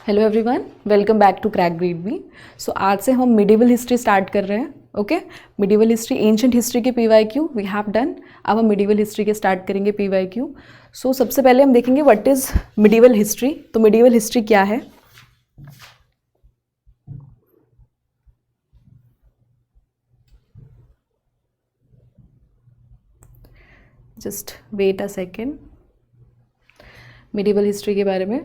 Hello everyone, welcome back to crack grade B. So आज से हम मिडिवल हिस्ट्री स्टार्ट कर रहे हैं। Okay, medieval history, ancient history के पीवाईक्यू वी हैव डन। अब हम मिडिवल हिस्ट्री के स्टार्ट करेंगे पीवाईक्यू। सो सबसे पहले हम देखेंगे व्हाट इज़ मिडिवल हिस्ट्री। तो मिडिवल हिस्ट्री क्या है? Just wait a second. Medieval history के बारे में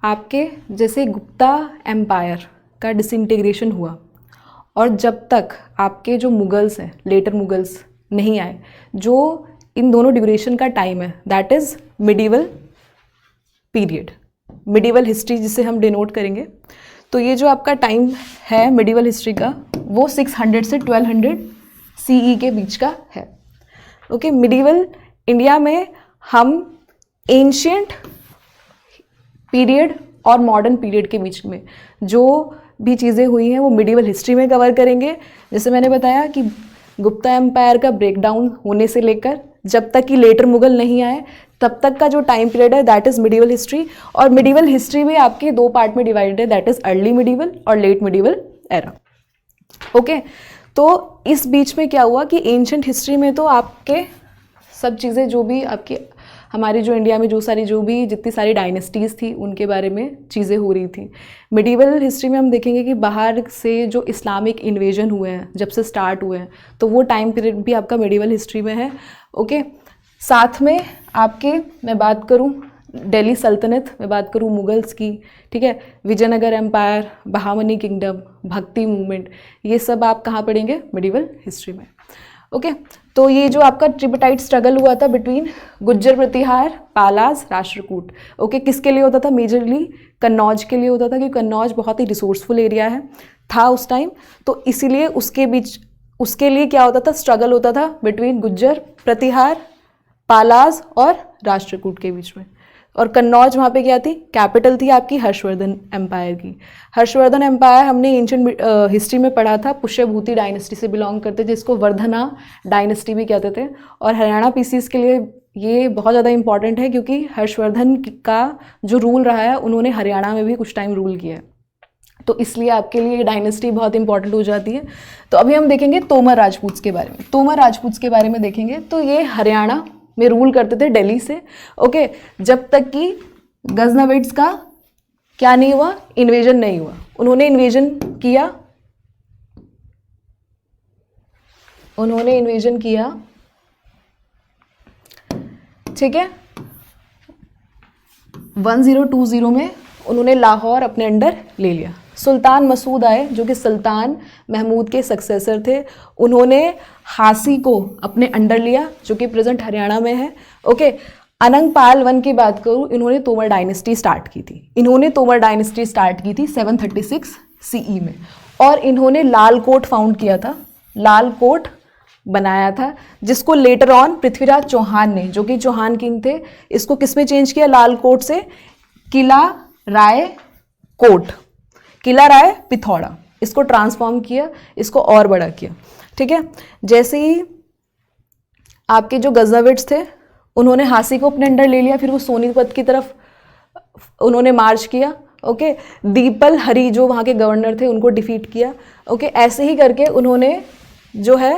आपके जैसे गुप्ता एम्पायर का डिसइंटीग्रेशन हुआ और जब तक आपके जो मुगल्स हैं, लेटर मुगल्स नहीं आए, जो इन दोनों ड्यूरेशन का टाइम है, that is medieval period, medieval history जिसे हम डिनोट करेंगे। तो ये जो आपका टाइम है मिडिवल हिस्ट्री का, वो 600 से 1200 CE के बीच का है। ओके, मिडिवल इंडिया में हम एंशिएंट पीरियड और मॉडर्न पीरियड के बीच में जो भी चीज़ें हुई हैं वो मिडिवल हिस्ट्री में कवर करेंगे। जैसे मैंने बताया कि गुप्ता एम्पायर का ब्रेकडाउन होने से लेकर जब तक कि लेटर मुगल नहीं आए तब तक का जो टाइम पीरियड है दैट इज़ मिडिवल हिस्ट्री। और मिडिवल हिस्ट्री भी आपके दो पार्ट में डिवाइडेड है, दैट इज़ अर्ली मिडिवल और लेट मिडिवल एरा। ओके, तो इस बीच में क्या हुआ कि एंशिएंट हिस्ट्री में तो आपके सब चीज़ें जो भी आपकी हमारी जो इंडिया में जो भी जितनी सारी डायनेस्टीज़ थी उनके बारे में चीज़ें हो रही थी। मिडिवल हिस्ट्री में हम देखेंगे कि बाहर से जो इस्लामिक इन्वेजन हुए हैं, जब से स्टार्ट हुए हैं, तो वो टाइम पीरियड भी आपका मिडिवल हिस्ट्री में है। ओके, साथ में आपके मैं बात करूँ दिल्ली सल्तनत, मैं बात करूँ मुगल्स की, ठीक है, विजयनगर एम्पायर, बहामनी किंगडम, भक्ति मूवमेंट, ये सब आप कहाँ पढ़ेंगे? मिडिवल हिस्ट्री में। ओके, तो ये जो आपका ट्रिबटाइट स्ट्रगल हुआ था बिटवीन गुज्जर प्रतिहार, पालाज, राष्ट्रकूट। ओके, किसके लिए होता था? मेजरली कन्नौज के लिए होता था, क्योंकि कन्नौज बहुत ही रिसोर्सफुल एरिया था उस टाइम। तो इसीलिए उसके लिए क्या होता था? स्ट्रगल होता था बिटवीन गुज्जर प्रतिहार, पालाज और राष्ट्रकूट के बीच में। और कन्नौज वहाँ पे क्या थी? कैपिटल थी आपकी हर्षवर्धन एम्पायर की। हर्षवर्धन एम्पायर हमने एंशिएंट हिस्ट्री में पढ़ा था, पुष्यभूति डायनेस्टी से बिलोंग करते थे, जिसको वर्धना डायनेस्टी भी कहते थे। और हरियाणा पीसीस के लिए ये बहुत ज़्यादा इंपॉर्टेंट है, क्योंकि हर्षवर्धन का जो रूल रहा है उन्होंने हरियाणा में भी कुछ टाइम रूल किया है, तो इसलिए आपके लिए ये डायनेस्टी बहुत इंपॉर्टेंट हो जाती है। तो अभी हम देखेंगे तोमर राजपूत के बारे में। तोमर राजपूत के बारे में देखेंगे तो ये हरियाणा में रूल करते थे दिल्ली से। ओके, जब तक कि गजनविड्स का क्या नहीं हुआ? इन्वेजन नहीं हुआ। उन्होंने इन्वेजन किया, ठीक है, 1020 में उन्होंने लाहौर अपने अंडर ले लिया। सुल्तान मसूद आए, जो कि सुल्तान महमूद के सक्सेसर थे। उन्होंने हासी को अपने अंडर लिया, जो कि प्रेजेंट हरियाणा में है। ओके, अनंगपाल वन की बात करूँ, इन्होंने तोमर डायनेस्टी स्टार्ट की थी 736 CE में। और इन्होंने लाल कोट फाउंड किया था, लाल कोट बनाया था, जिसको लेटर ऑन पृथ्वीराज चौहान ने, जो कि चौहान किंग थे, इसको किस में चेंज किया? लाल कोट से किला राय कोट, किला राय पिथौरा, इसको ट्रांसफॉर्म किया, इसको और बड़ा किया। ठीक है, जैसे ही आपके जो गजनविड्स थे उन्होंने हासी को अपने अंडर ले लिया, फिर वो सोनीपत की तरफ उन्होंने मार्च किया। ओके, दीपल हरी जो वहाँ के गवर्नर थे उनको डिफीट किया। ओके, ऐसे ही करके उन्होंने जो है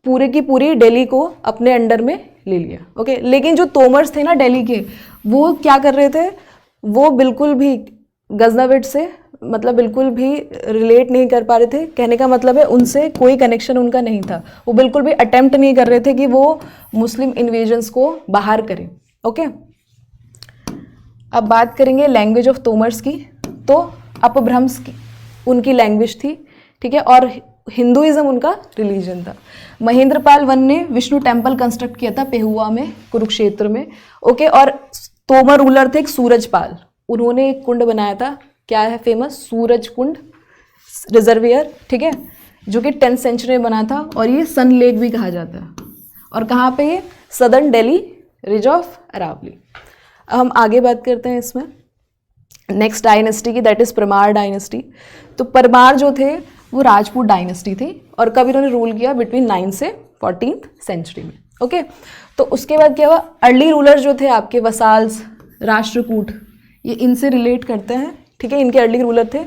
पूरे की पूरी दिल्ली को अपने अंडर में ले लिया। ओके, लेकिन जो तोमर्स थे ना दिल्ली के, वो क्या कर रहे थे? वो बिल्कुल भी गजनविड से मतलब बिल्कुल भी रिलेट नहीं कर पा रहे थे। कहने का मतलब है उनसे कोई कनेक्शन उनका नहीं था। वो बिल्कुल भी अटेम्प्ट नहीं कर रहे थे कि वो मुस्लिम इन्वेजन्स को बाहर करें। ओके, अब बात करेंगे लैंग्वेज ऑफ तोमर्स की। तो अपभ्रंश की उनकी लैंग्वेज थी, ठीक है, और हिंदुइज्म उनका रिलीजन था। महेंद्रपाल वन ने विष्णु टेम्पल कंस्ट्रक्ट किया था पेहुआ में, कुरुक्षेत्र में। ओके, और तोमर रूलर थे एक सूरजपाल, उन्होंने एक कुंड बनाया था, क्या है फेमस? सूरज कुंड रिजर्वियर, ठीक है, जो कि 10th सेंचुरी में बना था, और ये सन लेक भी कहा जाता है। और कहाँ पे? ये southern Delhi, ridge of Aravalli. अब हम आगे बात करते हैं इसमें नेक्स्ट डायनेस्टी की, दैट इज परमार डायनेस्टी। तो परमार जो थे वो राजपूत डायनेस्टी थी, और कब इन्होंने रूल किया? बिटवीन 9th से 14th सेंचुरी में। ओके, तो उसके बाद क्या हुआ? अर्ली रूलर जो थे आपके वसाल्स, राष्ट्रकूट, ये इनसे रिलेट करते हैं, ठीक है, इनके अर्ली रूलर थे।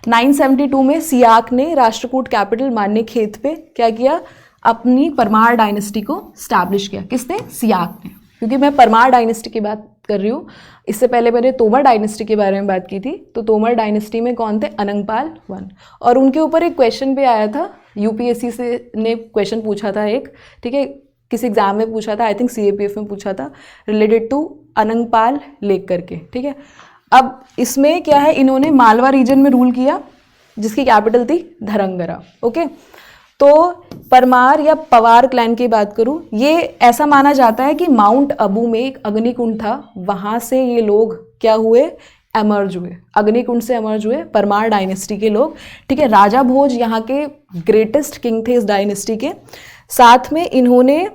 972 में सियाक ने राष्ट्रकूट कैपिटल मान्यखेत पे क्या किया, अपनी परमार डायनेस्टी को स्टैब्लिश किया। किसने? सियाक ने। क्योंकि मैं परमार डायनेस्टी की बात कर रही हूँ, इससे पहले मैंने तोमर डायनेस्टी के बारे में बात की थी। तो तोमर डायनेस्टी में कौन थे? अनंगपाल वन। और उनके ऊपर एक क्वेश्चन भी आया था, यूपीएससी से ने क्वेश्चन पूछा था एक, ठीक है, किसी एग्जाम में पूछा था, आई थिंक सीएपीएफ में पूछा था, रिलेटेड टू अनंगपाल लेक करके, ठीक है। अब इसमें क्या है, इन्होंने मालवा रीजन में रूल किया जिसकी कैपिटल थी धरंगरा। ओके, तो परमार या पवार क्लैन की बात करूं, ये ऐसा माना जाता है कि माउंट अबू में एक अग्निकुंड था, वहां से ये लोग क्या हुए, एमर्ज हुए, अग्निकुंड से एमर्ज हुए परमार डायनेस्टी के लोग, ठीक है। राजा भोज यहाँ के ग्रेटेस्ट किंग थे इस डायनेस्टी के। साथ में इन्होंने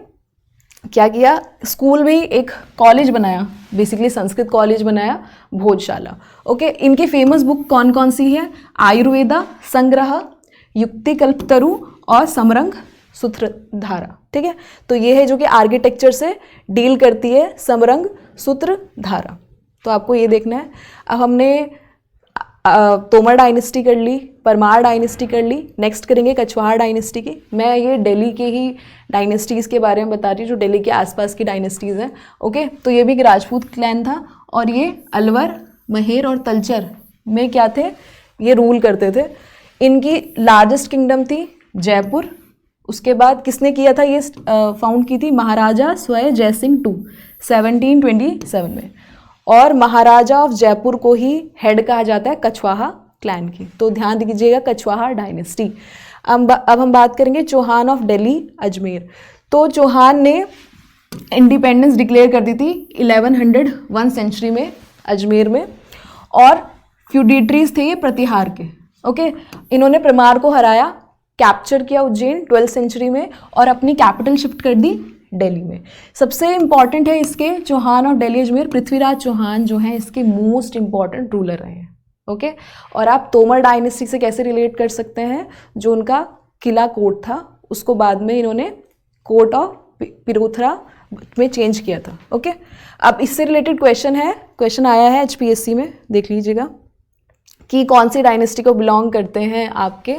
क्या किया, स्कूल भी एक कॉलेज बनाया, बेसिकली संस्कृत कॉलेज बनाया, भोजशाला। ओके, इनकी फेमस बुक कौन कौन सी है? आयुर्वेदा संग्रह, युक्तिकल्पतरु और समरंग सूत्रधारा, ठीक है। तो ये है जो कि आर्किटेक्चर से डील करती है, समरंग सूत्रधारा। तो आपको ये देखना है। अब हमने तोमर डायनेस्टी कर ली, परमार डायनेस्टी कर ली, नेक्स्ट करेंगे कछवाहा डायनेस्टी की। मैं ये दिल्ली के ही डायनेस्टीज़ के बारे में बता रही हूँ, जो दिल्ली के आसपास की डायनेस्टीज़ हैं। ओके, तो ये भी एक राजपूत क्लैन था, और ये अलवर, महेर और तलचर में क्या थे, ये रूल करते थे। इनकी लार्जेस्ट किंगडम थी जयपुर। उसके बाद किसने किया था ये फाउंड की थी? महाराजा स्वय जयसिंह टू 1727 में। और महाराजा ऑफ जयपुर को ही हेड कहा जाता है कछवाहा क्लैन की। तो ध्यान दीजिएगा, कछवाहा डायनेस्टी। अब हम बात करेंगे चौहान ऑफ दिल्ली अजमेर। तो चौहान ने इंडिपेंडेंस डिक्लेयर कर दी थी 1101 सेंचुरी में अजमेर में, और फ्यूडिटरीज थे ये प्रतिहार के। ओके, इन्होंने परमार को हराया, कैप्चर किया उज्जैन 12th सेंचुरी में, और अपनी कैपिटल शिफ्ट कर दी दिल्ली में। सबसे इंपॉर्टेंट है इसके चौहान और दिल्ली अजमेर, पृथ्वीराज चौहान जो है इसके मोस्ट इंपॉर्टेंट रूलर रहे हैं। ओके, और आप तोमर डायनेस्टी से कैसे रिलेट कर सकते हैं? जो उनका किला कोट था उसको बाद में इन्होंने कोट ऑफ पिरोथरा में चेंज किया था। ओके, अब इससे रिलेटेड क्वेश्चन है, क्वेश्चन आया है HPSC में, देख लीजिएगा कि कौन सी डायनेस्टी को बिलोंग करते हैं आपके।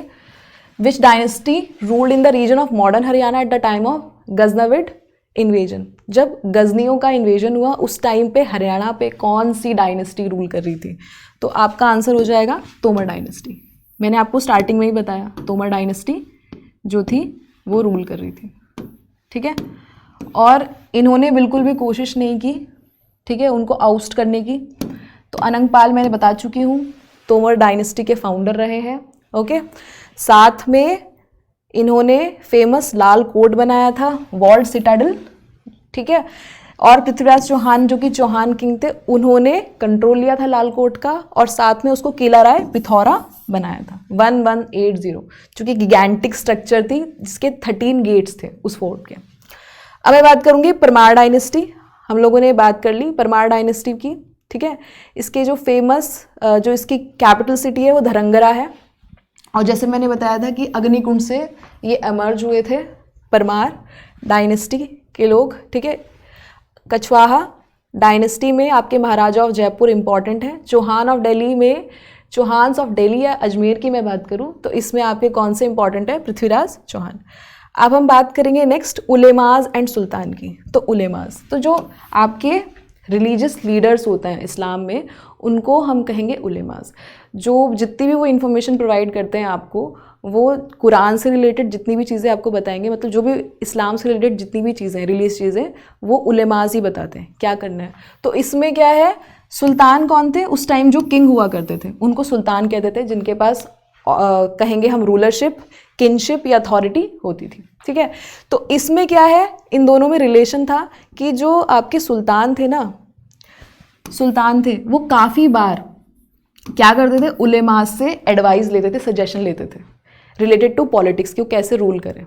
Which dynasty ruled in the region of modern Haryana at the time of Ghaznavid invasion? जब गजनियों का इन्वेजन हुआ उस टाइम पे हरियाणा पे कौन सी डायनेस्टी रूल कर रही थी? तो आपका आंसर हो जाएगा तोमर डायनेस्टी। मैंने आपको स्टार्टिंग में ही बताया, तोमर डायनेस्टी जो थी वो रूल कर रही थी, ठीक है। और इन्होंने बिल्कुल भी कोशिश नहीं की, ठीक है, उनको आउस्ट करने की। तो अनंगपाल मैंने बता चुकी हूँ, तोमर डायनेस्टी के फाउंडर रहे हैं। ओके, साथ में इन्होंने फेमस लाल कोट बनाया था, वॉल्ड सिटाडल, ठीक है। और पृथ्वीराज चौहान जो कि चौहान किंग थे, उन्होंने कंट्रोल लिया था लाल कोट का, और साथ में उसको किला राय पिथौरा बनाया था 1180, जो कि गिगैंटिक स्ट्रक्चर थी जिसके 13 गेट्स थे उस फोर्ट के। अब मैं बात करूंगी परमार डायनेस्टी। हम लोगों ने बात कर ली परमार डायनेस्टी की, ठीक है। इसके जो फेमस जो इसकी कैपिटल सिटी है वो धरंगरा है, और जैसे मैंने बताया था कि अग्निकुंड से ये एमर्ज हुए थे परमार डायनेस्टी के लोग, ठीक है। कछवाहा डायनेस्टी में आपके महाराजा ऑफ जयपुर इंपॉर्टेंट है। चौहान ऑफ दिल्ली में, चौहान्स ऑफ दिल्ली या अजमेर की मैं बात करूं तो इसमें आपके कौन से इंपॉर्टेंट है? पृथ्वीराज चौहान। अब हम बात करेंगे नेक्स्ट उलेमाज एंड सुल्तान की। तो उलेमाज, तो जो आपके रिलीजियस लीडर्स होते हैं इस्लाम में, उनको हम कहेंगे उलेमाज। जो जितनी भी वो इन्फॉर्मेशन प्रोवाइड करते हैं आपको, वो कुरान से रिलेटेड जितनी भी चीज़ें आपको बताएंगे, मतलब जो भी इस्लाम से रिलेटेड जितनी भी चीज़ें, रिलीजियस चीज़ें, वो उलेमाज ही बताते हैं क्या करना है। तो इसमें क्या है, सुल्तान कौन थे? उस टाइम जो किंग हुआ करते थे उनको सुल्तान कहते थे, जिनके पास कहेंगे हम रूलरशिप, किंगशिप या अथॉरिटी होती थी, ठीक है। तो इसमें क्या है, इन दोनों में रिलेशन था कि जो आपके सुल्तान थे ना, सुल्तान थे, वो काफ़ी बार क्या करते थे, उलेमाज से एडवाइस लेते थे, सजेशन लेते थे रिलेटेड टू पॉलिटिक्स, कि वो कैसे रूल करें।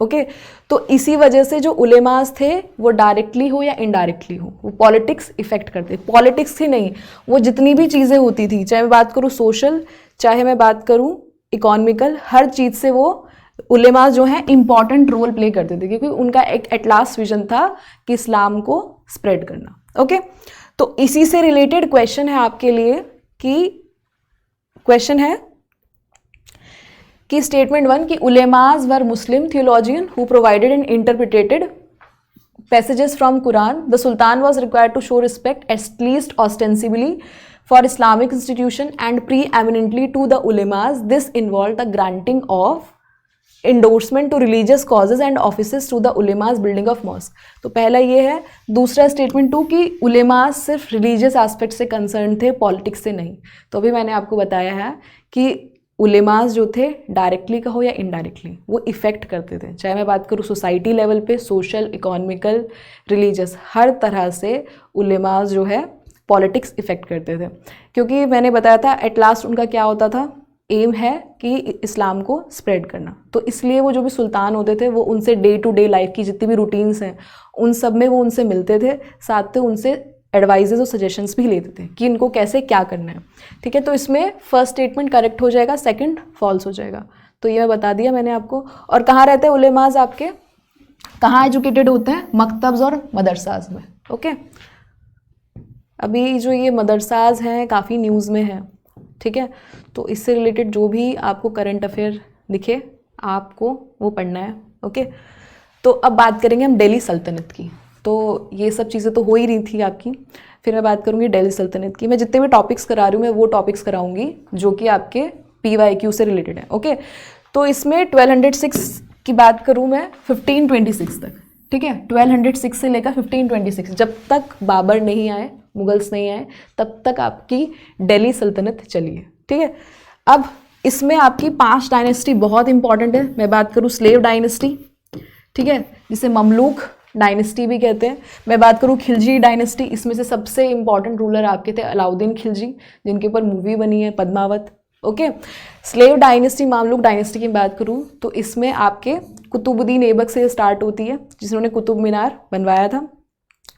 ओके, तो इसी वजह से जो उलेमाज थे वो डायरेक्टली हो या इनडायरेक्टली हो, वो पॉलिटिक्स इफेक्ट करते। पॉलिटिक्स ही नहीं, वो जितनी भी चीज़ें होती थी, चाहे मैं बात करूँ सोशल, चाहे मैं बात करूँ इकोनॉमिकल, हर चीज़ से वो उलेमाज जो हैं इंपॉर्टेंट रोल प्ले करते थे, क्योंकि उनका एक एट लास्ट विजन था कि इस्लाम को स्प्रेड करना। ओके, तो इसी से रिलेटेड क्वेश्चन है आपके लिए कि क्वेश्चन है कि स्टेटमेंट 1 कि ulemas were Muslim theologian who provided and interpreted passages from Quran. The Sultan was required to show respect, at least ostensibly, for Islamic institution and preeminently to the ulemas. This involved the granting of endorsement to religious causes and offices to the ulemas building of mosque. तो पहला ये है. दूसरा statement 2 कि ulemas सिर्फ religious aspect से concern थे, politics से नहीं. तो अभी मैंने आपको बताया है कि उलेमास जो थे डायरेक्टली कहो या इनडायरेक्टली वो इफ़ेक्ट करते थे, चाहे मैं बात करूँ सोसाइटी लेवल पे, सोशल, इकोनॉमिकल, रिलीजियस, हर तरह से उलेमास जो है पॉलिटिक्स इफ़ेक्ट करते थे. क्योंकि मैंने बताया था एट लास्ट उनका क्या होता था, एम है कि इस्लाम को स्प्रेड करना. तो इसलिए वो जो भी सुल्तान होते थे वो उनसे डे टू डे लाइफ की जितनी भी रूटीन्स हैं उन सब में वो उनसे मिलते थे, साथ में उनसे एडवाइजेज और सजेशंस भी लेते थे कि इनको कैसे क्या करना है. ठीक है, तो इसमें फर्स्ट स्टेटमेंट करेक्ट हो जाएगा, सेकंड फॉल्स हो जाएगा. तो ये मैं बता दिया मैंने आपको. और कहाँ रहते हैं उलेमाज आपके, कहाँ एजुकेटेड होते हैं, मकतब्स और मदरसाज में. ओके, अभी जो ये मदरसाज हैं काफ़ी न्यूज़ में है. ठीक है, तो इससे रिलेटेड जो भी आपको करंट अफेयर दिखे आपको वो पढ़ना है. ओके, तो अब बात करेंगे हम दिल्ली सल्तनत की. तो ये सब चीज़ें तो हो ही रही थी आपकी. फिर मैं बात करूँगी दिल्ली सल्तनत की. मैं जितने भी टॉपिक्स करा रही हूँ मैं वो टॉपिक्स कराऊंगी जो कि आपके PYQ से रिलेटेड है. ओके, तो इसमें 1206 की बात करूँ मैं 1526 तक. ठीक है, 1206 से लेकर 1526, जब तक बाबर नहीं आए, मुगल्स नहीं आए, तब तक आपकी दिल्ली सल्तनत चली है. ठीक है, अब इसमें आपकी 5 डायनेस्टी बहुत इंपॉर्टेंट है. मैं बात करूँ स्लेव डायनेस्टी, ठीक है, जिसे ममलूक डायनेस्टी भी कहते हैं. मैं बात करूँ खिलजी डायनेस्टी, इसमें से सबसे इंपॉर्टेंट रूलर आपके थे अलाउद्दीन खिलजी, जिनके ऊपर मूवी बनी है Padmaavat. Okay, slave dynasty, Mamluk dynasty की बात करूँ तो इसमें आपके कुतुबुद्दीन ऐबक से स्टार्ट होती है, जिन्होंने कुतुब मीनार बनवाया था.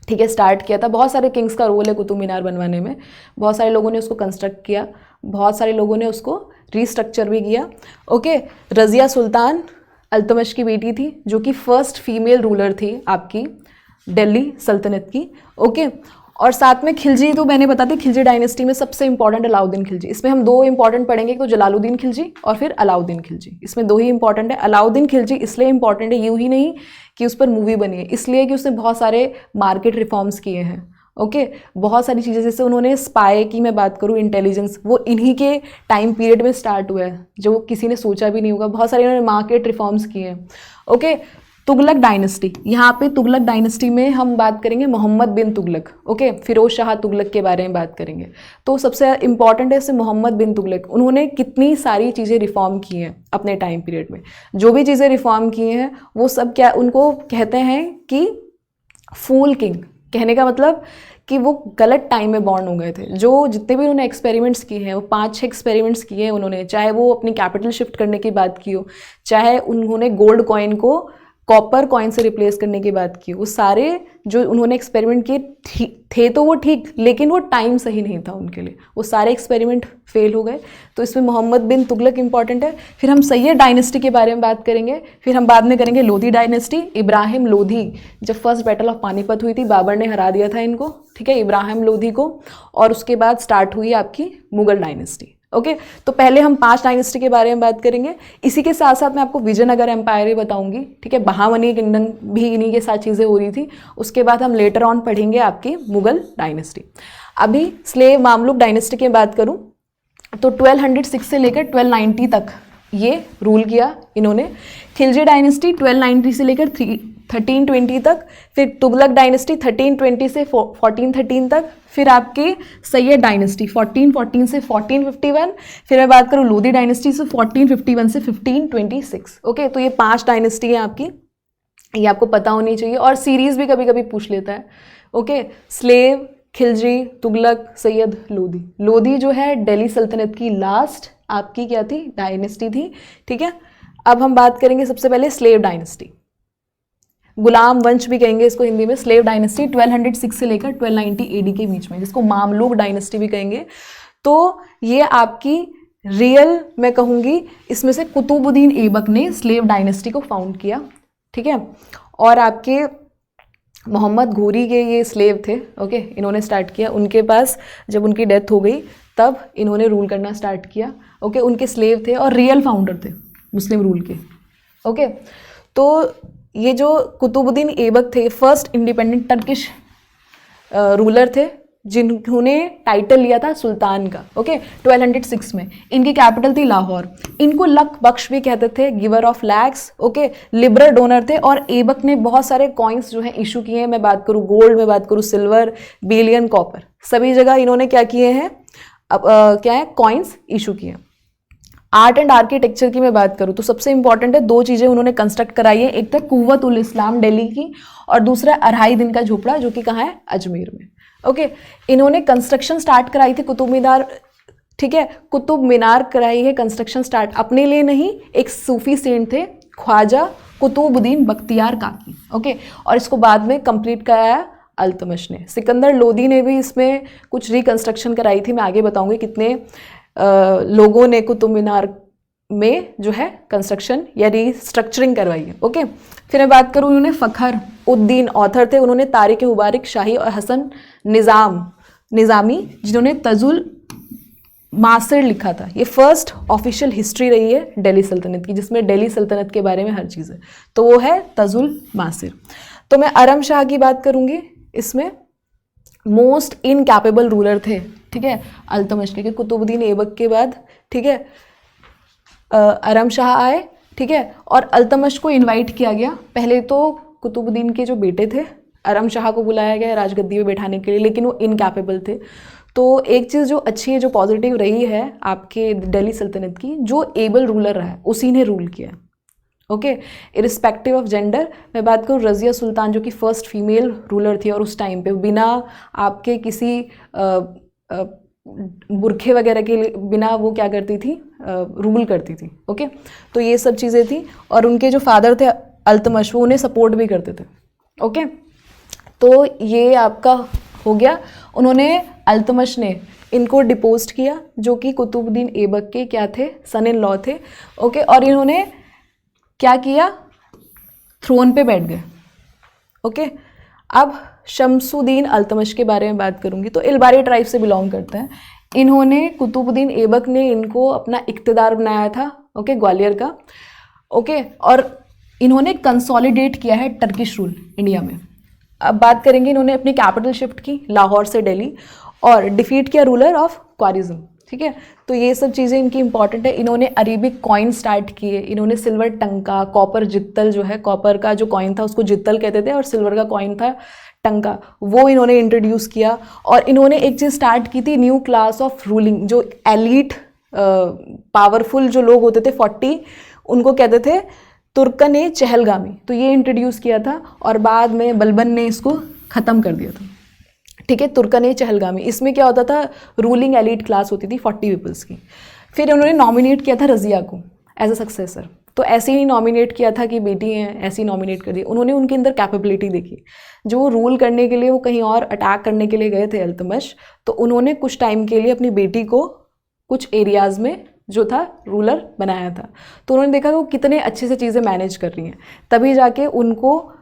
ठीक है, स्टार्ट किया था. बहुत सारे किंग्स का रोल है कुतुब मीनार बनवाने में. बहुत सारे लोगों ने उसको कंस्ट्रक्ट किया, बहुत सारे लोगों ने उसको रिस्ट्रक्चर भी किया. ओके, रज़िया सुल्तान अल्तमश की बेटी थी, जो कि फर्स्ट फीमेल रूलर थी आपकी दिल्ली सल्तनत की. ओके, और साथ में खिलजी, तो मैंने बता दी खिलजी डायनेस्टी में सबसे इंपॉर्टेंट अलाउद्दीन खिलजी. इसमें हम 2 इंपॉर्टेंट पढ़ेंगे, तो जलालुद्दीन खिलजी और फिर अलाउद्दीन खिलजी. इसमें 2 ही इंपॉर्टेंट है. अलाउद्दीन खिलजी इसलिए इंपॉर्टेंट है, यूँ ही नहीं कि उस पर मूवी बनी है, इसलिए कि उसने बहुत सारे मार्केट रिफॉर्म्स किए हैं. ओके, बहुत सारी चीज़ें, जैसे उन्होंने स्पाई की मैं बात करूँ, इंटेलिजेंस, वो इन्हीं के टाइम पीरियड में स्टार्ट हुआ है, जो किसी ने सोचा भी नहीं होगा. बहुत सारे इन्होंने मार्केट रिफॉर्म्स किए हैं. ओके, तुगलक डायनेस्टी, यहाँ पे तुगलक डायनेस्टी में हम बात करेंगे मोहम्मद बिन तुगलक. ओके, फिरोज शाह तुगलक के बारे में बात करेंगे. तो सबसे इंपॉर्टेंट है इससे मोहम्मद बिन तुगलक. उन्होंने कितनी सारी चीज़ें रिफॉर्म की हैं अपने टाइम पीरियड में. जो भी चीज़ें रिफॉर्म की हैं वो सब क्या उनको कहते हैं कि फूल किंग. कहने का मतलब कि वो गलत टाइम में बॉर्न हो गए थे. जो जितने भी उन्होंने एक्सपेरिमेंट्स किए हैं, वो 5-6 एक्सपेरिमेंट्स किए हैं उन्होंने, चाहे वो अपनी कैपिटल शिफ्ट करने की बात की हो, चाहे उन्होंने गोल्ड कॉइन को कॉपर कॉइन से रिप्लेस करने की बात की, वो सारे जो उन्होंने एक्सपेरिमेंट किए थे तो वो ठीक, लेकिन वो टाइम सही नहीं था उनके लिए, वो सारे एक्सपेरिमेंट फेल हो गए. तो इसमें मोहम्मद बिन तुगलक इंपॉर्टेंट है. फिर हम सैयद डायनेस्टी के बारे में बात करेंगे. फिर हम बाद में करेंगे लोधी डायनेस्टी. इब्राहिम लोधी, जब फर्स्ट बैटल ऑफ पानीपत हुई थी, बाबर ने हरा दिया था इनको. ठीक है, इब्राहिम लोधी को. और उसके बाद स्टार्ट हुई आपकी मुगल डायनेस्टी. ओके, तो पहले हम 5 डायनेस्टी के बारे में बात करेंगे. इसी के साथ साथ मैं आपको विजयनगर एम्पायर भी बताऊंगी. ठीक है, बहामनी किंगडम भी इन्हीं के साथ चीज़ें हो रही थी. उसके बाद हम लेटर ऑन पढ़ेंगे आपकी मुगल डायनेस्टी. अभी स्लेव मामलुक डायनेस्टी की बात करूं तो 1206 से लेकर 1290 तक ये रूल किया इन्होंने. खिलजी डायनेस्टी 1290 से लेकर 1320 तक. फिर तुगलक डायनेस्टी 1320 से 1413 तक. फिर आपकी सैयद डायनेस्टी 1414 से 1451. फिर मैं बात करूँ लोधी डायनेस्टी से 1451 से 1526. ओके, तो ये 5 डायनेस्टी है आपकी, ये आपको पता होनी चाहिए. और सीरीज भी कभी कभी पूछ लेता है. Okay, slave, Khilji, Tughlaq, Sayyid, Lodi. लोधी जो है दिल्ली सल्तनत की लास्ट आपकी क्या थी, डायनेस्टी थी. ठीक है, अब हम बात करेंगे सबसे पहले स्लेव डायनेस्टी. गुलाम वंश भी कहेंगे इसको हिंदी में. स्लेव डायनेस्टी 1206 से लेकर 1290 AD के बीच में, जिसको मामलुक डायनेस्टी भी कहेंगे. तो ये आपकी रियल मैं कहूँगी इसमें से कुतुबुद्दीन ऐबक ने स्लेव डायनेस्टी को फाउंड किया. ठीक है, और आपके मोहम्मद घोरी के ये स्लेव थे, ओके, इन्होंने स्टार्ट किया। उनके पास जब उनकी डेथ हो गई तब इन्होंने रूल करना स्टार्ट किया, ओके। उनके स्लेव थे और रियल फाउंडर थे मुस्लिम रूल के, ओके। तो ये जो कुतुबुद्दीन ऐबक थे, फर्स्ट इंडिपेंडेंट टर्किश रूलर थे जिन्होंने टाइटल लिया था सुल्तान का, ओके, 1206 में। इनकी कैपिटल थी लाहौर। इनको लक बख्श भी कहते थे, giver of lakhs, okay, liberal donor थे। और ऐबक ने बहुत सारे कॉइन्स जो हैं इशू किए हैं। मैं बात करूँ गोल्ड, में बात करूँ सिल्वर, बिलियन, कॉपर, सभी जगह इन्होंने क्या किए हैं, अब क्या है, कॉइन्स इशू किए। आर्ट एंड आर्किटेक्चर की मैं बात करूँ तो सबसे इंपॉर्टेंट है, दो चीज़ें उन्होंने कंस्ट्रक्ट कराई है। एक था कुव्वत उल इस्लाम दिल्ली की, और दूसरा अढ़ाई दिन का झोपड़ा जो कि कहाँ है, अजमेर में, ओके। इन्होंने कंस्ट्रक्शन स्टार्ट कराई थी कुतुब मीनार, ठीक है, कुतुब मीनार कराई है कंस्ट्रक्शन स्टार्ट, अपने लिए नहीं, एक सूफी सेंट थे ख्वाजा कुतुबुद्दीन बख्तियार काकी, ओके। और इसको बाद में कंप्लीट कराया अल्तमश ने। सिकंदर लोदी ने भी इसमें कुछ रिकंस्ट्रक्शन कराई थी, मैं आगे बताऊंगी कितने लोगों ने कुतुब मीनार में जो है कंस्ट्रक्शन या रिस्ट्रक्चरिंग करवाई है, ओके। फिर मैं बात करूँ, उन्होंने फ़खर उद्दीन ऑथर थे, उन्होंने तारिक मुबारक शाही और हसन निज़ामी जिन्होंने तजुल मासिर लिखा था। ये फर्स्ट ऑफिशियल हिस्ट्री रही है दिल्ली सल्तनत की, जिसमें दिल्ली सल्तनत के बारे में हर चीज़ है, तो वो है तजुल मासिर। तो मैं अरम शाह की बात करूँगी, इसमें मोस्ट इनकैपेबल रूलर थे, ठीक है, अल्तमश के कुतुबुद्दीन ऐबक के बाद, ठीक है, अरम शाह आए, ठीक है। और अल्तमश को इनवाइट किया गया। पहले तो कुतुबुद्दीन के जो बेटे थे अरम शाह को बुलाया गया राजगद्दी पे बैठाने के लिए, लेकिन वो इनकैपेबल थे। तो एक चीज़ जो अच्छी है, जो पॉजिटिव रही है आपके दिल्ली सल्तनत की, जो एबल रूलर रहा है उसी ने रूल किया, ओके, इरिस्पेक्टिव ऑफ जेंडर। मैं बात करूँ रज़िया सुल्तान जो कि फर्स्ट फीमेल रूलर थी, और उस टाइम पे बिना आपके किसी बुरखे वगैरह के लिए, बिना वो क्या करती थी, रूल करती थी, ओके। तो ये सब चीज़ें थी। और उनके जो फादर थे अल्तमश, वो उन्हें सपोर्ट भी करते थे, ओके। तो ये आपका हो गया। उन्होंने, अल्तमश ने इनको डिपोस्ट किया, जो कि कुतुबुद्दीन ऐबक के क्या थे, सन इन लॉ थे, ओके। और इन्होंने क्या किया, थ्रोन पे बैठ गए, ओके। अब शमसुद्दीन अल्तमश के बारे में बात करूंगी, तो इलबारी ट्राइब से बिलोंग करते हैं। इन्होंने, कुतुबुद्दीन ऐबक ने इनको अपना इक्तदार बनाया था, ओके, ग्वालियर का, ओके। और इन्होंने कंसोलिडेट किया है टर्किश रूल इंडिया में। अब बात करेंगे, इन्होंने अपनी कैपिटल शिफ्ट की लाहौर से दिल्ली, और डिफीट किया रूलर ऑफ क्वारिज्म, ठीक है। तो ये सब चीज़ें इनकी इंपॉर्टेंट है। इन्होंने अरेबिक कॉइन स्टार्ट किए, इन्होंने सिल्वर टंका, कॉपर जित्तल, जो है कॉपर का जो कॉइन था उसको जित्तल कहते थे, और सिल्वर का कॉइन था टंका, वो इन्होंने इंट्रोड्यूस किया। और इन्होंने एक चीज़ स्टार्ट की थी, न्यू क्लास ऑफ रूलिंग, जो एलीट पावरफुल जो लोग होते थे 40, उनको कहते थे तुर्कन चहलगामी। तो ये इंट्रोड्यूस किया था, और बाद में बलबन ने इसको ख़त्म कर दिया था, ठीक है, तुर्कन चहलगामी। इसमें क्या होता था, रूलिंग एलीट क्लास होती थी 40 पीपल्स की। फिर उन्होंने नॉमिनेट किया था रज़िया को एज अ सक्सेसर। तो ऐसे ही नॉमिनेट किया था कि बेटी हैं, ऐसे ही नॉमिनेट कर दिया। उन्होंने उनके अंदर कैपेबिलिटी देखी, जो रूल करने के लिए, वो कहीं और अटैक करने के लिए गए थे अल्तमश, तो उन्होंने कुछ टाइम के लिए अपनी बेटी को कुछ एरियाज़ में जो था रूलर बनाया था। तो उन्होंने देखा कि वो कितने अच्छे से चीज़ें मैनेज कर रही हैं, तभी जाके उनको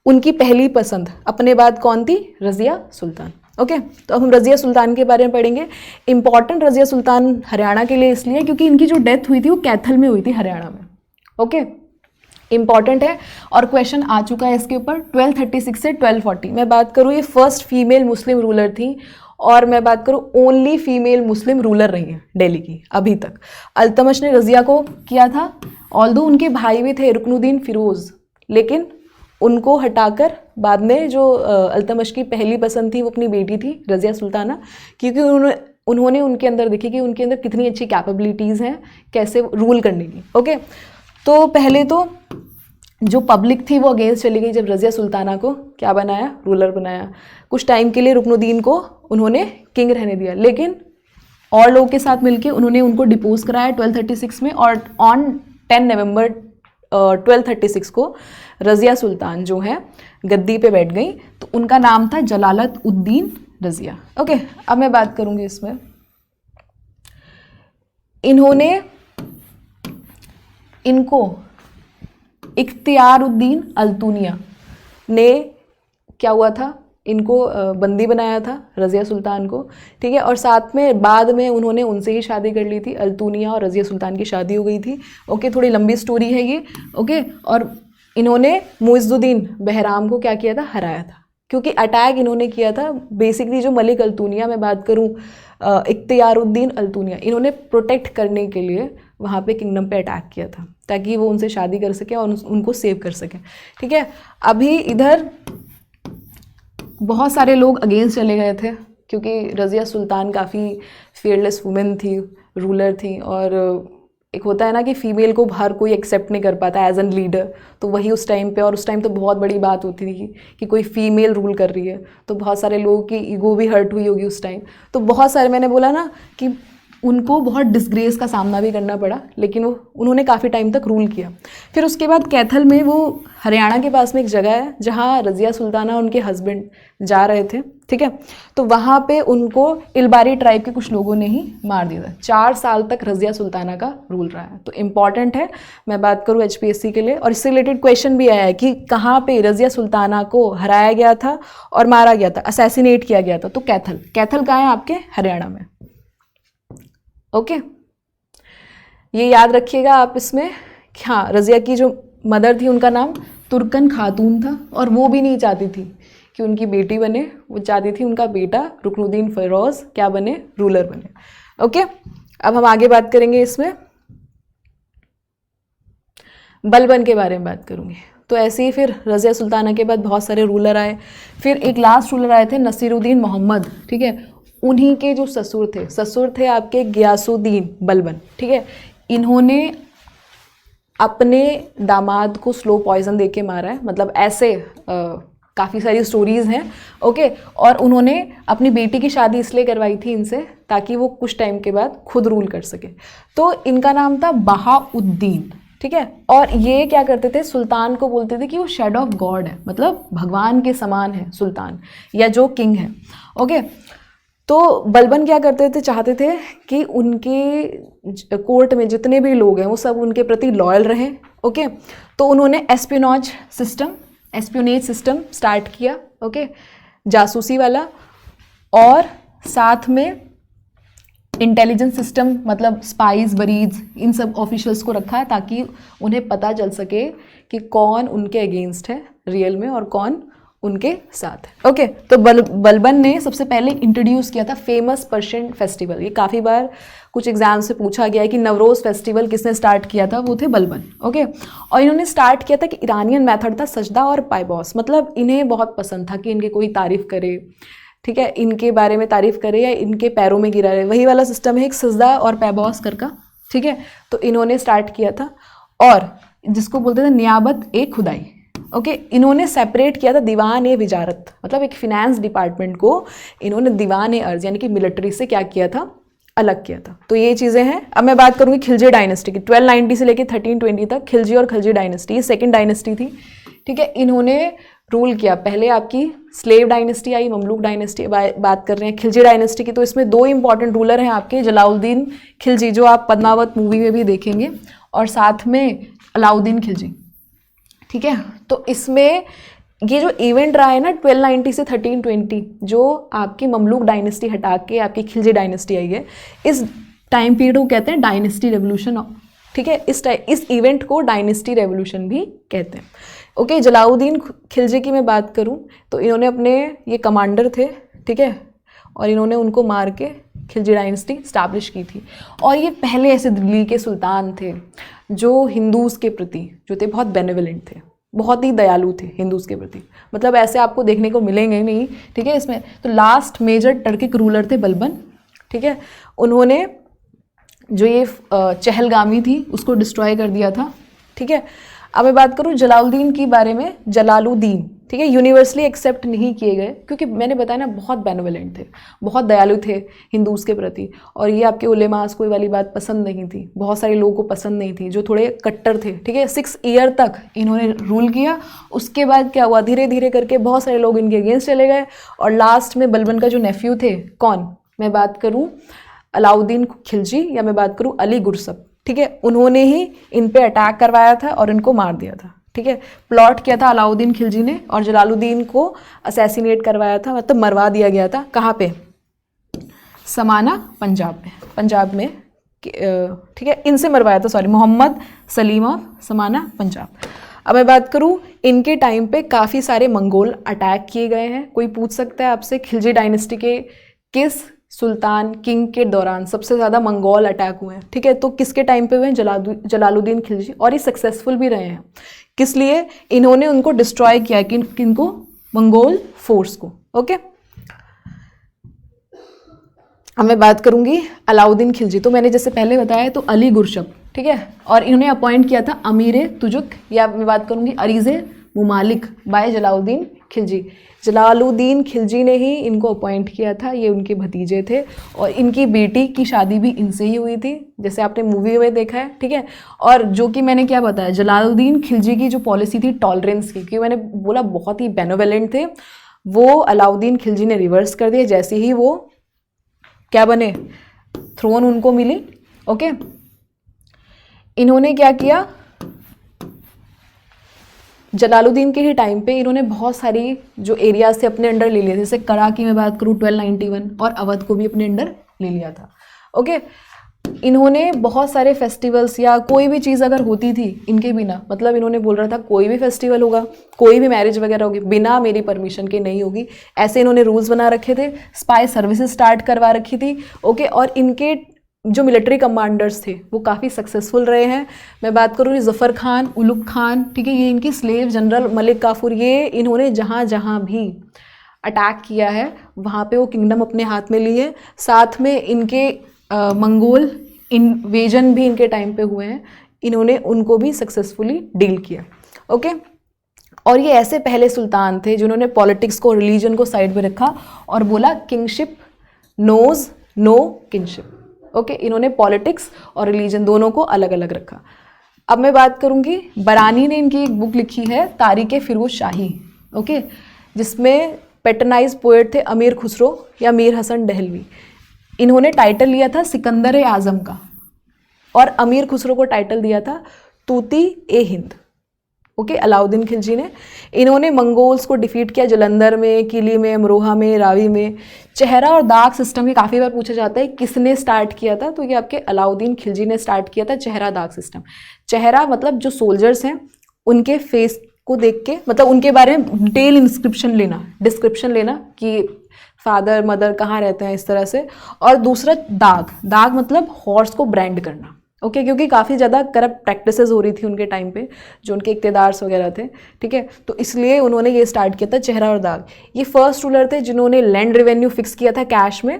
उनकी पहली पसंद अपने बाद कौन थी, रज़िया सुल्तान, ओके। तो अब हम रज़िया सुल्तान के बारे में पढ़ेंगे। इंपॉर्टेंट रज़िया सुल्तान हरियाणा के लिए इसलिए क्योंकि इनकी जो डेथ हुई थी वो कैथल में हुई थी, हरियाणा में, ओके, इंपॉर्टेंट है। और क्वेश्चन आ चुका है इसके ऊपर 1236 से 1240। मैं बात करूँ, ये फर्स्ट फीमेल मुस्लिम रूलर थी, और मैं बात करूँ ओनली फीमेल मुस्लिम रूलर रही है दिल्ली की अभी तक। अल्तमश ने रज़िया को किया था, ऑल्दो उनके भाई भी थे रुकनुद्दीन फिरोज़, लेकिन उनको हटाकर बाद में जो अल्तमश की पहली पसंद थी वो अपनी बेटी थी रज़िया सुल्ताना, क्योंकि उन्होंने उनके अंदर देखी कि उनके अंदर कितनी अच्छी कैपेबिलिटीज़ हैं कैसे रूल करने की, ओके। तो पहले तो जो पब्लिक थी वो अगेंस्ट चली गई, जब रज़िया सुल्ताना को क्या बनाया, रूलर बनाया। कुछ टाइम के लिए रुकनुद्दीन को उन्होंने किंग रहने दिया, लेकिन और लोगों के साथ मिलकर उन्होंने उनको डिपोज कराया 1236 में, और ऑन 10 नवंबर 1236 को रज़िया सुल्तान जो है गद्दी पे बैठ गई। तो उनका नाम था जलालत उद्दीन रज़िया, ओके। अब मैं बात करूंगी इसमें, इनको इख्तियार उद्दीन अल्तुनिया ने क्या हुआ था, इनको बंदी बनाया था रज़िया सुल्तान को, ठीक है। और साथ में बाद में उन्होंने उनसे ही शादी कर ली थी, अल्तुनिया और रज़िया सुल्तान की शादी हो गई थी। ओके, थोड़ी लंबी स्टोरी है ये। ओके, और इन्होंने मुइज़्ज़ुद्दीन बहराम को क्या किया था, हराया था, क्योंकि अटैक इन्होंने किया था बेसिकली जो मलिक अल्तुनिया, मैं बात करूँ इख्तियारुद्दीन अल्तुनिया, इन्होंने प्रोटेक्ट करने के लिए वहाँ पे किंगडम पे अटैक किया था ताकि वो उनसे शादी कर सके और उनको सेव कर सके, ठीक है। अभी इधर बहुत सारे लोग अगेंस्ट चले गए थे क्योंकि रज़िया सुल्तान काफ़ी फेयरलेस वुमेन थी, रूलर थी, और एक होता है ना कि फ़ीमेल को हर कोई एक्सेप्ट नहीं कर पाता एज एन लीडर, तो वही उस टाइम पे, और उस टाइम तो बहुत बड़ी बात होती थी कि कोई फ़ीमेल रूल कर रही है, तो बहुत सारे लोगों की ईगो भी हर्ट हुई होगी उस टाइम। तो बहुत सारे, मैंने बोला ना कि उनको बहुत डिसग्रेस का सामना भी करना पड़ा, लेकिन उन्होंने काफ़ी टाइम तक रूल किया। फिर उसके बाद कैथल में, वो हरियाणा के पास में एक जगह है जहाँ रज़िया सुल्ताना और उनके हस्बैंड जा रहे थे, ठीक है। तो वहाँ पे उनको इलबारी ट्राइब के कुछ लोगों ने ही मार दिया था। 4 साल तक रज़िया सुल्ताना का रूल रहा है, तो इम्पॉर्टेंट है, मैं बात करूँ HPSC के लिए। और इससे रिलेटेड क्वेश्चन भी आया है कि कहाँ पे रज़िया सुल्ताना को हराया गया था और मारा गया था, असैसिनेट किया गया था, तो कैथल। कैथल कहाँ है, आपके हरियाणा में। ओके, ये याद रखिएगा आप इसमें। हाँ, रज़िया की जो मदर थी उनका नाम तुर्कन खातून था, और वो भी नहीं चाहती थी कि उनकी बेटी बने, वो चाहती थी उनका बेटा रुकनुद्दीन फ़िरोज़ क्या बने, रूलर बने। ओके, अब हम आगे बात करेंगे इसमें, बलबन के बारे में बात करूँगी। तो ऐसे ही फिर रज़िया सुल्ताना के बाद बहुत सारे रूलर आए, फिर एक लास्ट रूलर आए थे नसीरुद्दीन मोहम्मद, ठीक है। उन्हीं के जो ससुर थे आपके गियासुद्दीन बलबन, ठीक है। इन्होंने अपने दामाद को स्लो पॉइजन देके मारा है, मतलब ऐसे काफ़ी सारी स्टोरीज़ हैं, ओके। और उन्होंने अपनी बेटी की शादी इसलिए करवाई थी इनसे ताकि वो कुछ टाइम के बाद खुद रूल कर सके। तो इनका नाम था बहाउद्दीन, ठीक है। और ये क्या करते थे, सुल्तान को बोलते थे कि वो शेडो ऑफ गॉड है, मतलब भगवान के समान है सुल्तान या जो किंग है, ओके। तो बलबन क्या करते थे, चाहते थे कि उनके कोर्ट में जितने भी लोग हैं वो सब उनके प्रति लॉयल रहें, ओके। तो उन्होंने एस्पियोनेज सिस्टम स्टार्ट किया, ओके, जासूसी वाला, और साथ में इंटेलिजेंस सिस्टम, मतलब स्पाइस, बरीज, इन सब ऑफिशियल्स को रखा है ताकि उन्हें पता चल सके कि कौन उनके अगेंस्ट है रियल में और कौन उनके साथ है, ओके। तो बलबन ने सबसे पहले इंट्रोड्यूस किया था फेमस पर्शियन फेस्टिवल। ये काफ़ी बार कुछ एग्जाम से पूछा गया है कि नवरोज़ फेस्टिवल किसने स्टार्ट किया था, वो थे बलबन, ओके। और इन्होंने स्टार्ट किया था कि ईरानियन मेथड था सजदा और पायबॉस, मतलब इन्हें बहुत पसंद था कि इनकी कोई तारीफ़ करे, ठीक है, इनके बारे में तारीफ़ करे या इनके पैरों में गिरा रहे, वही वाला सिस्टम है एक सजदा और पैबॉस करका, ठीक है। तो इन्होंने स्टार्ट किया था, और जिसको बोलते थे नियाबत ए खुदाई, ओके। इन्होंने सेपरेट किया था दीवान ए विजारत, मतलब एक फिनेंस डिपार्टमेंट को इन्होंने दीवान ए अर्ज यानी कि मिलिट्री से क्या किया था, अलग किया था। तो ये चीज़ें हैं। अब मैं बात करूँगी खिलजी डायनेस्टी की। 1290 से लेकर 1320 तक खिलजी और खिलजी डायनेस्टी, ये सेकेंड डायनेस्टी थी, ठीक है। इन्होंने रूल किया। पहले आपकी स्लेव डायनेस्टी आई, ममलूक डायनेस्टी बात कर रहे हैं, खिलजी डायनेस्टी की। तो इसमें 2 इंपॉर्टेंट रूलर हैं आपके, जलालुद्दीन खिलजी जो आप पद्मावत मूवी में भी देखेंगे, और साथ में अलाउद्दीन खिलजी, ठीक है। तो इसमें ये जो इवेंट रहा है ना 1290 से 1320, जो आपकी ममलूक डायनेस्टी हटा के आपकी खिलजी डायनेस्टी आई है, इस टाइम पीरियड को कहते हैं डायनेस्टी रेवोल्यूशन, ठीक है। इस इवेंट को डायनेस्टी रेवोल्यूशन भी कहते हैं, ओके। जलालुद्दीन खिलजी की मैं बात करूं तो इन्होंने अपने, ये कमांडर थे, ठीक है, और इन्होंने उनको मार के खिलजी डायनेस्टी स्टैब्लिश की थी। और ये पहले ऐसे दिल्ली के सुल्तान थे जो हिंदूज़ के प्रति जो थे बहुत बेनेवलेंट थे, बहुत ही दयालु थे हिंदूज़ के प्रति, मतलब ऐसे आपको देखने को मिलेंगे नहीं, ठीक है। इसमें तो लास्ट मेजर टर्किक रूलर थे बलबन, ठीक है। उन्होंने जो ये चहलगामी थी उसको डिस्ट्रॉय कर दिया था, ठीक है। अब मैं बात करूँ जलालुद्दीन की बारे में, जलालुद्दीन, ठीक है, यूनिवर्सली एक्सेप्ट नहीं किए गए क्योंकि मैंने बताया ना बहुत बेनेवलेंट थे, बहुत दयालु थे हिंदूज़ के प्रति, और ये आपके उलेमास को ये वाली बात पसंद नहीं थी, बहुत सारे लोगों को पसंद नहीं थी जो थोड़े कट्टर थे, ठीक है। 6 ईयर तक इन्होंने रूल किया। उसके बाद क्या हुआ, धीरे धीरे करके बहुत सारे लोग इनके अगेंस्ट चले गए, और लास्ट में बलबन का जो नेफ्यू थे, कौन, मैं बात करूँ अलाउद्दीन खिलजी या मैं बात करूँ अली गुरसब, ठीक है, उन्होंने ही इन पे अटैक करवाया था और इनको मार दिया था, ठीक है, प्लॉट किया था अलाउद्दीन खिलजी ने और जलालुद्दीन को असैसिनेट करवाया था, मतलब मरवा दिया गया था। कहाँ पे? समाना पंजाब में ठीक है, इनसे मरवाया था, सॉरी, मोहम्मद सलीम ऑफ समाना पंजाब। अब मैं बात करूँ, इनके टाइम पे काफ़ी सारे मंगोल अटैक किए गए हैं। कोई पूछ सकता है आपसे खिलजी डायनेस्टी के किस सुल्तान किंग के दौरान सबसे ज़्यादा मंगोल अटैक हुए हैं, ठीक है, तो किसके टाइम पे हुए हैं? जलालुद्दीन खिलजी, और ये सक्सेसफुल भी रहे हैं। किस लिए? इन्होंने उनको डिस्ट्रॉय किया, किनको? मंगोल फोर्स को। ओके, अब मैं बात करूंगी अलाउद्दीन खिलजी। तो मैंने जैसे पहले बताया तो अली गुरशब, ठीक है, और इन्होंने अपॉइंट किया था अमीर तुजुक, या मैं बात करूंगी अरीज़े मुमालिक बाय जलालुद्दीन खिलजी। जलालुद्दीन खिलजी ने ही इनको अपॉइंट किया था, ये उनके भतीजे थे, और इनकी बेटी की शादी भी इनसे ही हुई थी, जैसे आपने मूवी में देखा है, ठीक है। और जो कि मैंने क्या बताया, जलालुद्दीन खिलजी की जो पॉलिसी थी टॉलरेंस की, क्योंकि मैंने बोला बहुत ही बेनोवेलेंट थे, वो अलाउद्दीन खिलजी ने रिवर्स कर दिया जैसे ही वो क्या बने, थ्रोन उनको मिली। ओके, इन्होंने क्या किया, जलालुद्दीन के ही टाइम पे इन्होंने बहुत सारी जो एरियाज थे अपने अंडर ले लिए, जैसे करा की मैं बात करूँ 1291, और अवध को भी अपने अंडर ले लिया था। ओके, इन्होंने बहुत सारे फेस्टिवल्स या कोई भी चीज़ अगर होती थी इनके बिना, मतलब इन्होंने बोल रहा था कोई भी फेस्टिवल होगा, कोई भी मैरिज वगैरह होगी, बिना मेरी परमिशन के नहीं होगी, ऐसे इन्होंने रूल्स बना रखे थे। स्पाई सर्विसेज स्टार्ट करवा रखी थी। ओके, और इनके जो मिलिट्री कमांडर्स थे वो काफ़ी सक्सेसफुल रहे हैं। मैं बात करूँ जफ़र खान, उलुग खान, ठीक है, ये इनकी स्लेव जनरल मलिक काफूर, ये इन्होंने जहाँ जहाँ भी अटैक किया है वहाँ पे वो किंगडम अपने हाथ में लिए। साथ में इनके मंगोल इन्वेजन भी इनके टाइम पे हुए हैं, इन्होंने उनको भी सक्सेसफुली डील किया। ओके, और ये ऐसे पहले सुल्तान थे जिन्होंने पॉलिटिक्स को, रिलीजन को साइड में रखा और बोला kingship knows no kingship. Okay, इन्होंने पॉलिटिक्स और रिलीजन दोनों को अलग अलग रखा। अब मैं बात करूंगी, बरानी ने इनकी एक बुक लिखी है तारीख़ फिरोज शाही, ओके, जिसमें पैटर्नाइज पोएट थे अमीर खुसरो या मीर हसन दहलवी। इन्होंने टाइटल लिया था सिकंदर ए आज़म का, और अमीर खुसरो को टाइटल दिया था तूती ए हिंद। ओके, अलाउद्दीन खिलजी ने, इन्होंने मंगोल्स को डिफीट किया जलंधर में, किली में, अमरोहा में, रावी में। चेहरा और दाग सिस्टम, ये काफ़ी बार पूछा जाता है किसने स्टार्ट किया था, तो ये आपके अलाउद्दीन खिलजी ने स्टार्ट किया था चेहरा दाग सिस्टम। चेहरा मतलब जो सोल्जर्स हैं उनके फेस को देख के, मतलब उनके बारे में डिटेल डिस्क्रिप्शन लेना कि फादर मदर कहाँ रहते हैं, इस तरह से। और दूसरा दाग मतलब हॉर्स को ब्रांड करना। ओके, क्योंकि काफ़ी ज़्यादा करप्ट प्रैक्टिसेस हो रही थी उनके टाइम पे, जो उनके इक़्तिदार्स वगैरह थे, ठीक है, तो इसलिए उन्होंने ये स्टार्ट किया था चेहरा और दाग। ये फर्स्ट रूलर थे जिन्होंने लैंड रेवेन्यू फिक्स किया था कैश में,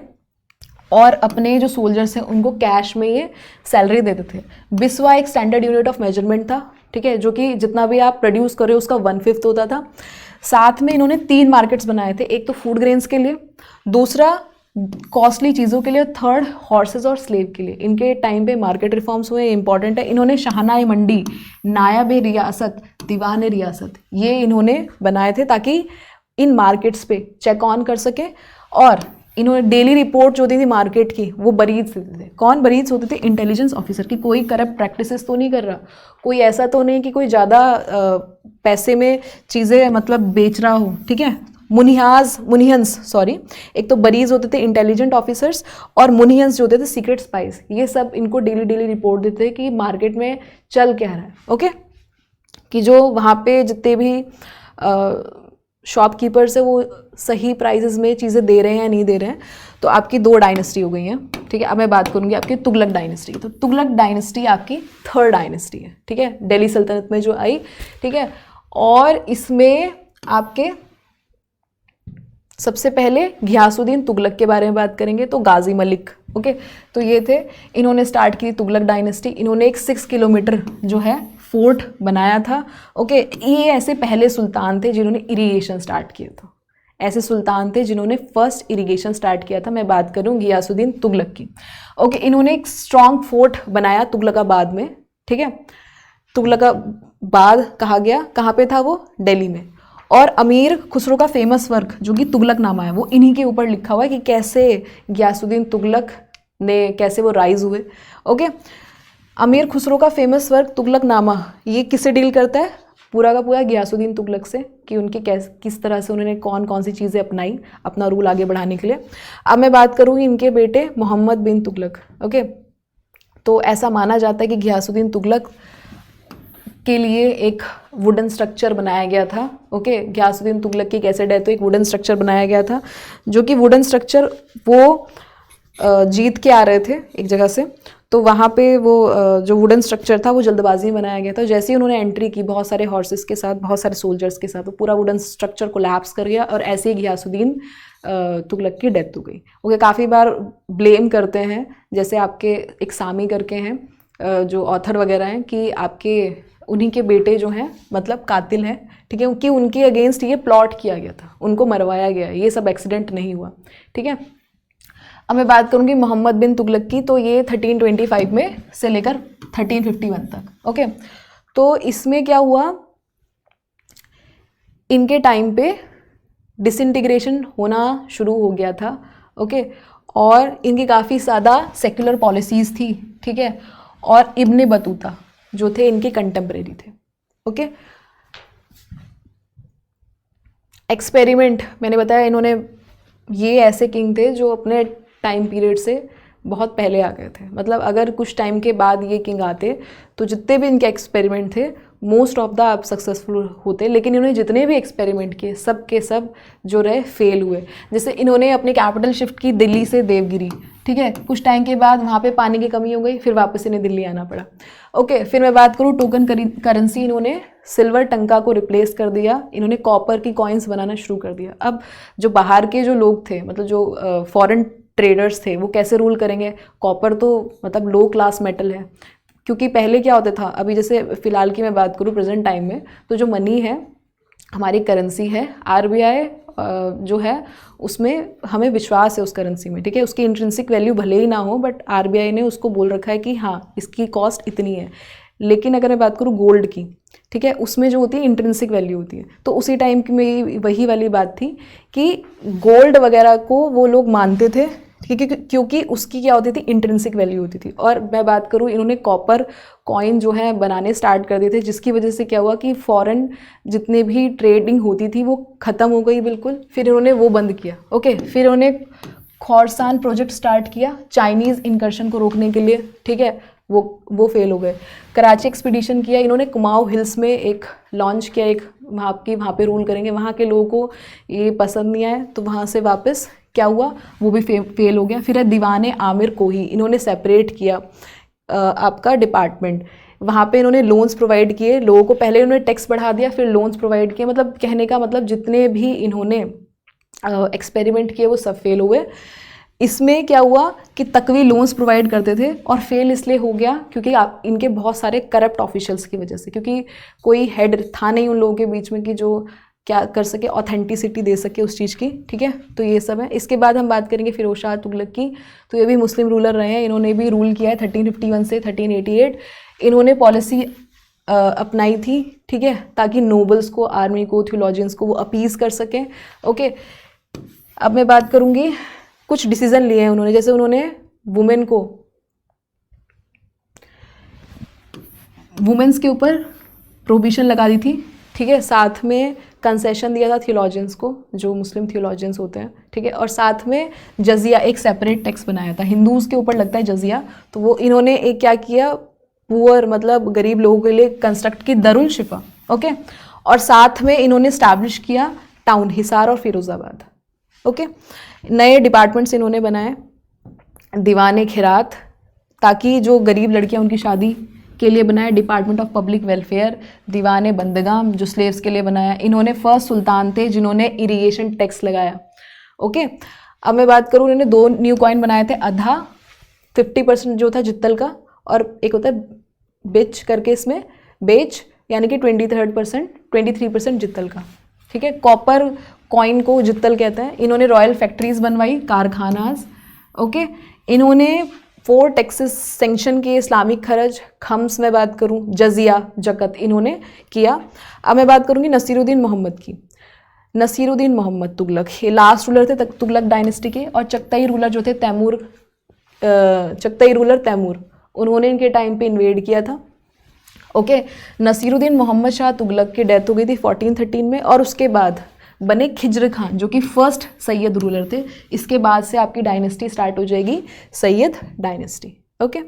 और अपने जो सोल्जर्स हैं उनको कैश में ये सैलरी देते थे। बिस्वा एक स्टैंडर्ड यूनिट ऑफ मेजरमेंट था, ठीक है, जो कि जितना भी आप प्रोड्यूस कर रहे हो उसका 1/5 होता था। साथ में इन्होंने 3 मार्केट्स बनाए थे, एक तो फूड ग्रेन्स के लिए, दूसरा कॉस्टली चीज़ों के लिए, थर्ड हॉर्सेस और स्लेव के लिए। इनके टाइम पे मार्केट रिफॉर्म्स हुए, इंपॉर्टेंट है। इन्होंने शाहनाए मंडी, नायब रियासत, दीवान रियासत, ये इन्होंने बनाए थे ताकि इन मार्केट्स पे चेक ऑन कर सके। और इन्होंने डेली रिपोर्ट जो होती थी मार्केट की वो बरीज देते थे। कौन बरीज होते थे? इंटेलिजेंस ऑफिसर, की कोई करप्ट प्रैक्टिसेस तो नहीं कर रहा, कोई ऐसा तो नहीं कि कोई ज़्यादा पैसे में चीज़ें मतलब बेच रहा हो, ठीक है। मुनिहंस, एक तो बरीज होते थे इंटेलिजेंट ऑफिसर्स, और मुनिहंस जो होते थे सीक्रेट स्पाइस। ये सब इनको डेली रिपोर्ट देते थे कि मार्केट में चल क्या रहा है। ओके, कि जो वहाँ पे जितने भी शॉपकीपर्स है वो सही प्राइसेस में चीज़ें दे रहे हैं या नहीं दे रहे हैं। तो आपकी 2 डायनेस्टी हो गई हैं, ठीक है। अब मैं बात करूँगी आपकी तुगलक डायनेस्टी। तो तुगलक डायनेस्टी आपकी 3rd डायनेस्टी है, ठीक है, दिल्ली सल्तनत में जो आई, ठीक है। और इसमें आपके सबसे पहले घियासुद्दीन तुगलक के बारे में बात करेंगे, तो गाजी मलिक, ओके, तो ये थे, इन्होंने स्टार्ट की तुगलक डायनेस्टी। इन्होंने एक 6 किलोमीटर जो है फोर्ट बनाया था। ओके, ये ऐसे पहले सुल्तान थे जिन्होंने इरिगेशन स्टार्ट किया था, ऐसे सुल्तान थे जिन्होंने फर्स्ट इरिगेशन स्टार्ट किया था। मैं बात करूँ घियासुद्दीन तुगलक की। ओके, इन्होंने एक स्ट्रॉन्ग फोर्ट बनाया तुगलकाबाद में, ठीक है। तुगलकाबाद कहा गया, कहाँ पे था वो? दिल्ली में। और अमीर खुसरो का फेमस वर्क जो कि तुगलकनामा है, वो इन्हीं के ऊपर लिखा हुआ है कि कैसे घियासुद्दीन तुगलक ने कैसे वो राइज हुए। ओके, अमीर खुसरो का फेमस वर्क तुगलकनामा, ये किससे डील करता है? पूरा का पूरा गियासुद्दीन तुगलक से, कि उनके किस तरह से उन्होंने कौन कौन सी चीज़ें अपनाई अपना रूल आगे बढ़ाने के लिए। अब मैं बात करूँगी इनके बेटे मोहम्मद बिन तुगलक। ओके, तो ऐसा माना जाता है कि गियासुद्दीन तुगलक के लिए एक वुडन स्ट्रक्चर बनाया गया था। ओके, गियासुद्दीन तुगलक की कैसे डेथ हुई, एक वुडन स्ट्रक्चर बनाया गया था, जो कि वुडन स्ट्रक्चर वो जीत के आ रहे थे एक जगह से, तो वहाँ पे वो जो वुडन स्ट्रक्चर था वो जल्दबाजी में बनाया गया था। जैसे ही उन्होंने एंट्री की बहुत सारे हॉर्सेस के साथ, बहुत सारे सोल्जर्स के साथ, तो पूरा वुडन स्ट्रक्चर कोलैप्स कर गया और ऐसे ही गियासुद्दीन तुगलक की डेथ हो गई। ओके, काफ़ी बार ब्लेम करते हैं, जैसे आपके एक सामी करके हैं जो ऑथर वगैरह हैं, कि आपके उन्हीं के बेटे जो हैं मतलब कातिल हैं, ठीक है, कि उनके अगेंस्ट ये प्लॉट किया गया था, उनको मरवाया गया, ये सब एक्सीडेंट नहीं हुआ। ठीक है, अब मैं बात करूँगी मोहम्मद बिन तुगलक की, तो ये 1325 में से लेकर 1351 तक। ओके, तो इसमें क्या हुआ, इनके टाइम पे डिसइंटीग्रेशन होना शुरू हो गया था। ओके, और इनकी काफ़ी ज़्यादा सेक्युलर पॉलिसीज़ थी। ठीक है, और इब्ने बतूता जो थे इनके कंटेम्प्रेरी थे। ओके, एक्सपेरिमेंट मैंने बताया, इन्होंने, ये ऐसे किंग थे जो अपने टाइम पीरियड से बहुत पहले आ गए थे। मतलब अगर कुछ टाइम के बाद ये किंग आते तो जितने भी इनके एक्सपेरिमेंट थे मोस्ट ऑफ द आप सक्सेसफुल होते, लेकिन इन्होंने जितने भी एक्सपेरिमेंट किए सब के सब जो रहे फेल हुए। जैसे इन्होंने अपनी कैपिटल शिफ्ट की दिल्ली से देवगिरी, ठीक है, कुछ टाइम के बाद वहाँ पे पानी की कमी हो गई, फिर वापस इन्हें दिल्ली आना पड़ा। ओके, फिर मैं बात करूँ टोकन करेंसी, इन्होंने सिल्वर टंका को रिप्लेस कर दिया, इन्होंने कॉपर की कॉइन्स बनाना शुरू कर दिया। अब जो बाहर के जो लोग थे, मतलब जो फॉरेन ट्रेडर्स थे, वो कैसे रूल करेंगे, कॉपर तो मतलब लो क्लास मेटल है। क्योंकि पहले क्या होता था, अभी जैसे फ़िलहाल की मैं बात करूँ प्रेजेंट टाइम में, तो जो मनी है, हमारी करेंसी है, आरबीआई जो है उसमें हमें विश्वास है उस करेंसी में। ठीक है, उसकी इंट्रिंसिक वैल्यू भले ही ना हो, बट आरबीआई ने उसको बोल रखा है कि हाँ इसकी कॉस्ट इतनी है। लेकिन अगर मैं बात करूँ गोल्ड की, ठीक है, उसमें जो होती है इंट्रिंसिक वैल्यू होती है। तो उसी टाइम की में वही वाली बात थी कि गोल्ड वगैरह को वो लोग मानते थे, ठीक है, क्योंकि उसकी क्या होती थी, इंट्रिंसिक वैल्यू होती थी। और मैं बात करूँ, इन्होंने कॉपर कॉइन जो है बनाने स्टार्ट कर दिए थे, जिसकी वजह से क्या हुआ कि फॉरेन जितने भी ट्रेडिंग होती थी वो ख़त्म हो गई बिल्कुल। फिर इन्होंने वो बंद किया। ओके, फिर इन्होंने खोरसान प्रोजेक्ट स्टार्ट किया चाइनीज़ इनकर्शन को रोकने के लिए। ठीक है, वो फेल हो गए। कराची एक्सपीडिशन किया इन्होंने, कुमाऊँ हिल्स में एक लॉन्च किया, एक वहाँ पे रूल करेंगे, वहाँ के लोगों को ये पसंद नहीं आया, तो वहाँ से वापस क्या हुआ, वो भी फेल हो गया। फिर है दीवाने आमिर कोही, इन्होंने सेपरेट किया आपका डिपार्टमेंट, वहाँ पे इन्होंने लोन्स प्रोवाइड किए लोगों को, पहले इन्होंने टैक्स बढ़ा दिया फिर लोन्स प्रोवाइड किए। मतलब कहने का मतलब जितने भी इन्होंने एक्सपेरिमेंट किए वो सब फेल हुए। इसमें क्या हुआ कि तकवी लोन्स प्रोवाइड करते थे, और फेल इसलिए हो गया क्योंकि इनके बहुत सारे करप्ट ऑफिशियल्स की वजह से, क्योंकि कोई हेड था नहीं उन लोगों के बीच में कि जो क्या कर सके, ऑथेंटिसिटी दे सके उस चीज़ की। ठीक है, तो ये सब है। इसके बाद हम बात करेंगे फिरोज शाह तुगलक की, तो ये भी मुस्लिम रूलर रहे हैं, इन्होंने भी रूल किया है 1351 से 1388। इन्होंने पॉलिसी अपनाई थी, ठीक है, ताकि नोबल्स को, आर्मी को, थियोलॉजियंस को वो अपीज़ कर सकें। ओके, अब मैं बात करूँगी कुछ डिसीजन लिए हैं उन्होंने, जैसे उन्होंने वुमेन्स के ऊपर प्रोहिबिशन लगा दी थी। ठीक है, साथ में कंसेशन दिया था थियोलॉजियंस को, जो मुस्लिम थियोलॉजियंस होते हैं। ठीक है, और साथ में जजिया, एक सेपरेट टैक्स बनाया था, हिंदूज़ के ऊपर लगता है जजिया, तो वो इन्होंने एक क्या किया, पुअर मतलब गरीब लोगों के लिए कंस्ट्रक्ट की दरुल शिफा। ओके, और साथ में इन्होंने स्टैब्लिश किया टाउन हिसार और फिरोज़ाबाद। ओके, नए डिपार्टमेंट्स इन्होंने बनाए, दीवाने खिरात, ताकि जो गरीब लड़कियां उनकी शादी के लिए बनाया, डिपार्टमेंट ऑफ पब्लिक वेलफेयर, दीवाने बंदगाम जो स्लेव्स के लिए बनाया। इन्होंने फर्स्ट सुल्तान थे जिन्होंने इरीगेशन टैक्स लगाया। ओके, अब मैं बात करूँ, इन्होंने 2 न्यू कॉइन बनाए थे, अधा 50% जो था जित्तल का, और एक होता है बेच करके, इसमें बेच यानी कि 23% जित्तल का। ठीक है, कॉपर कॉइन को जित्तल कहते हैं। इन्होंने रॉयल फैक्ट्रीज बनवाई, कारखानाज। ओके, इन्होंने 4 टैक्सेस सेंक्शन किए, इस्लामिक खर्च, खम्स में बात करूं, जजिया, जकत इन्होंने किया। अब मैं बात करूंगी नसीरुद्दीन मोहम्मद की। नसीरुद्दीन मोहम्मद तुगलक ये लास्ट रूलर थे तुगलक डायनेस्टी के, और चगताई रूलर जो थे तैमूर, उन्होंने इनके टाइम पे इन्वेड किया था। ओके। नसीरुद्दीन मोहम्मद शाह तुगलक की डेथ हो गई थी 1413 में, और उसके बाद बने खिज्र खान जो कि फर्स्ट सैयद रूलर थे। इसके बाद से आपकी डायनेस्टी स्टार्ट हो जाएगी, Syed dynasty. Okay,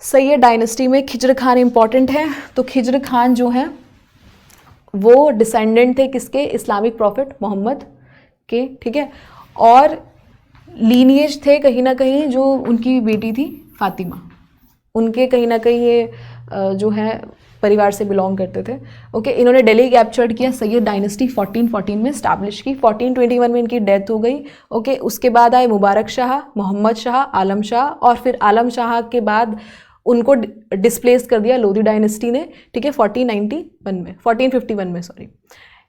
Syed dynasty में खिज्र खान इंपॉर्टेंट है। तो खिज्र खान जो है वो डिसेंडेंट थे किसके, इस्लामिक प्रॉफिट मोहम्मद के, ठीक है, और लीनिएज थे कहीं ना कहीं जो उनकी बेटी थी फातिमा, उनके कहीं ना कहीं ये जो है परिवार से बिलोंग करते थे। ओके, इन्होंने दिल्ली कैप्चर्ड किया, सैयद डायनेस्टी 1414 में स्टैब्लिश की, 1421 में इनकी डेथ हो गई। ओके, उसके बाद आए मुबारक शाह, मोहम्मद शाह, आलम शाह, और फिर आलम शाह के बाद उनको डिस्प्लेस कर दिया लोधी डायनेस्टी ने, ठीक है, 1451 में सॉरी,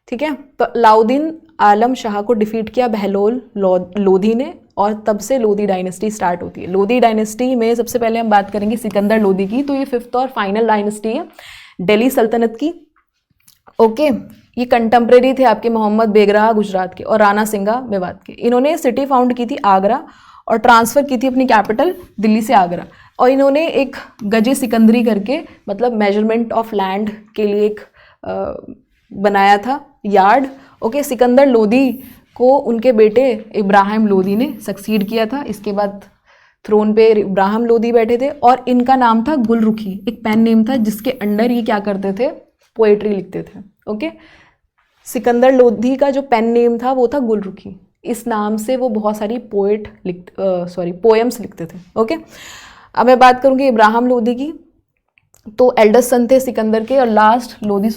ठीक है। तो अलाउद्दीन आलम शाह को डिफीट किया बहलोल लोधी ने, और तब से लोधी डायनेस्टी स्टार्ट होती है। लोधी डायनेस्टी में सबसे पहले हम बात करेंगे सिकंदर लोधी की, तो ये 5th और फाइनल डायनेस्टी है दिल्ली सल्तनत की। ओके, ये कंटेम्प्रेरी थे आपके मोहम्मद बेगराह गुजरात के और राणा सिंगा मेवात के। इन्होंने सिटी फाउंड की थी आगरा और ट्रांसफ़र की थी अपनी कैपिटल दिल्ली से आगरा, और इन्होंने एक गजे सिकंदरी करके, मतलब मेजरमेंट ऑफ लैंड के लिए एक बनाया था यार्ड। ओके, सिकंदर लोधी को उनके बेटे इब्राहिम लोधी ने सक्सीड किया था। इसके बाद थ्रोन पे इब्राहिम लोधी बैठे थे, और इनका नाम था गुलरुखी, एक पेन नेम था जिसके अंडर ये क्या करते थे, पोएट्री लिखते थे। ओके, सिकंदर लोधी का जो पेन नेम था वो था गुलरुखी, इस नाम से वो बहुत सारी पोएम्स लिखते थे। ओके, अब मैं बात करूँगी इब्राहिम लोधी की। तो एल्डेस्ट सन थे सिकंदर के और लास्ट लोधी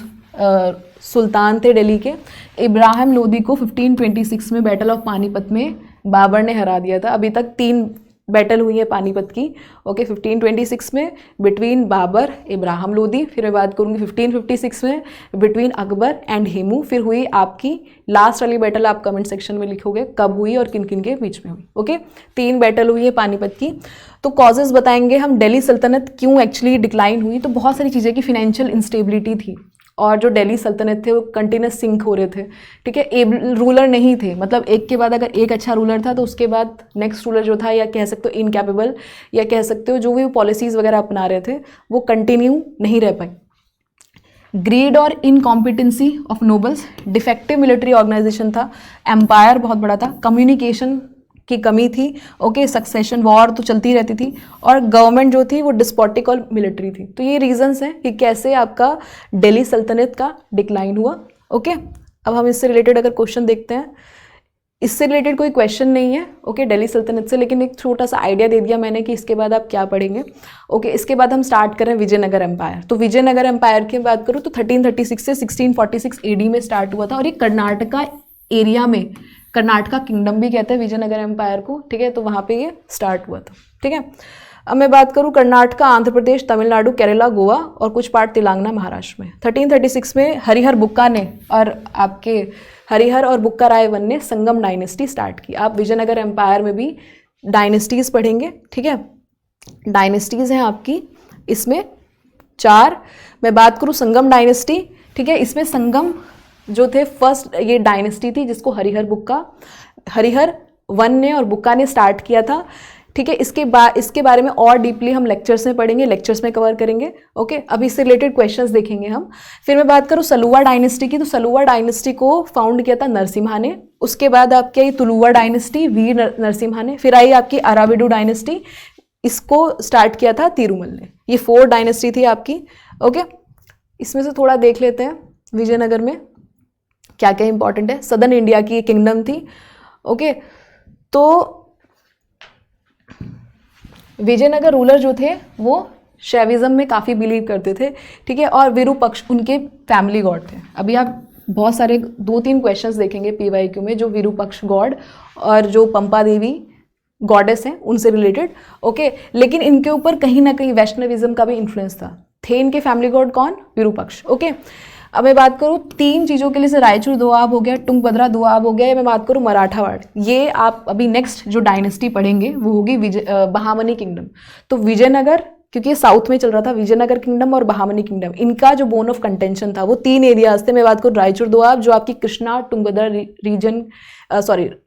सुल्तान थे दिल्ली के। इब्राहिम लोधी को 1526 में बैटल ऑफ पानीपत में बाबर ने हरा दिया था। अभी तक 3 बैटल हुई है पानीपत की। ओके, 1526 में बिटवीन बाबर इब्राहिम लोधी, फिर मैं बात करूँगी 1556 में बिटवीन अकबर एंड हेमू, फिर हुई आपकी लास्ट वाली बैटल, आप कमेंट सेक्शन में लिखोगे कब हुई और किन किन के बीच में हुई। ओके, 3 बैटल हुई है पानीपत की। तो कॉजेज़ बताएंगे हम, दिल्ली सल्तनत क्यों एक्चुअली डिक्लाइन हुई। तो बहुत सारी चीज़ें की फिनेंशियल इंस्टेबिलिटी थी, और जो दिल्ली सल्तनत थे वो कंटिन्यूस सिंक हो रहे थे, ठीक है, एबल रूलर नहीं थे, मतलब एक के बाद अगर एक अच्छा रूलर था तो उसके बाद नेक्स्ट रूलर जो था, या कह सकते हो इनकैपेबल, या कह सकते हो जो भी पॉलिसीज़ वगैरह अपना रहे थे वो कंटिन्यू नहीं रह पाई। ग्रीड और incompetency of nobles, defective military organization था, एम्पायर बहुत बड़ा था, कम्युनिकेशन की कमी थी। ओके, सक्सेशन वॉर तो चलती रहती थी, और गवर्नमेंट जो थी वो डिस्पोटिक और मिलिट्री थी। तो ये रीजंस हैं कि कैसे आपका दिल्ली सल्तनत का डिक्लाइन हुआ। ओके, अब हम इससे रिलेटेड अगर क्वेश्चन देखते हैं, इससे रिलेटेड कोई क्वेश्चन नहीं है ओके दिल्ली सल्तनत से, लेकिन एक छोटा सा आइडिया दे दिया मैंने कि इसके बाद आप क्या पढ़ेंगे। ओके, इसके बाद हम स्टार्ट करें विजयनगर एम्पायर। तो विजयनगर एम्पायर की बात करूँ तो 1336 से 1646 AD में स्टार्ट हुआ था, और ये कर्नाटका एरिया में, कर्नाटका किंगडम भी कहते हैं विजयनगर एम्पायर को, ठीक है, तो वहाँ पे ये स्टार्ट हुआ था। ठीक है, अब मैं बात करूँ कर्नाटका, आंध्र प्रदेश, तमिलनाडु, केरला, गोवा और कुछ पार्ट तेलंगाना, महाराष्ट्र में 1336 में हरिहर बुक्का ने और आपके हरिहर और बुक्का राय वन ने संगम डायनेस्टी स्टार्ट की। आप विजयनगर एम्पायर में भी डायनेस्टीज़ पढ़ेंगे, ठीक है, डायनेस्टीज़ हैं आपकी इसमें 4। मैं बात करूँ संगम डायनेस्टी, ठीक है, इसमें संगम जो थे फर्स्ट ये डायनेस्टी थी जिसको हरिहर वन ने और बुक्का ने स्टार्ट किया था। ठीक है, इसके बारे में और डीपली हम लेक्चर्स में पढ़ेंगे, लेक्चर्स में कवर करेंगे। ओके, अभी इससे रिलेटेड क्वेश्चंस देखेंगे हम। फिर मैं बात करूँ सलुवा डायनेस्टी की, तो सलुवा डायनेस्टी को फाउंड किया था नरसिम्हा ने। उसके बाद आपकी आई तुलुवा डायनेस्टी, वीर नरसिम्हा ने। फिर आई आपकी अराविडू डायनेस्टी, इसको स्टार्ट किया था तिरुमल ने। ये 4 डायनेस्टी थी आपकी। ओके, इसमें से थोड़ा देख लेते हैं विजयनगर में क्या क्या इंपॉर्टेंट है। सदर्न इंडिया की किंगडम थी। ओके, तो विजयनगर रूलर जो थे वो शैविज्म में काफ़ी बिलीव करते थे, ठीक है, और विरूपक्ष उनके फैमिली गॉड थे। अभी आप बहुत सारे 2-3 क्वेश्चंस देखेंगे PYQ में, जो विरूपक्ष गॉड और जो पंपा देवी गॉडेस हैं उनसे रिलेटेड। ओके, लेकिन इनके ऊपर कहीं ना कहीं वैष्णविज्म का भी इन्फ्लुएंस था। थे इनके फैमिली गॉड कौन? विरूपक्ष। ओके, अब मैं बात करूँ 3 चीज़ों के लिए, से रायचूर दोआब हो गया, तुंगभद्रा दोआब हो गया, या मैं बात करूँ मराठावाड़। ये आप अभी नेक्स्ट जो डायनेस्टी पढ़ेंगे वो होगी बहामनी किंगडम। तो विजयनगर, क्योंकि ये साउथ में चल रहा था, विजयनगर किंगडम और बहामनी किंगडम, इनका जो बोन ऑफ कंटेंशन था वो 3 एरियाज थे। मैं बात करूँ रायचूर दोआब जो आपकी कृष्णा तुंगभद्रा रीजन,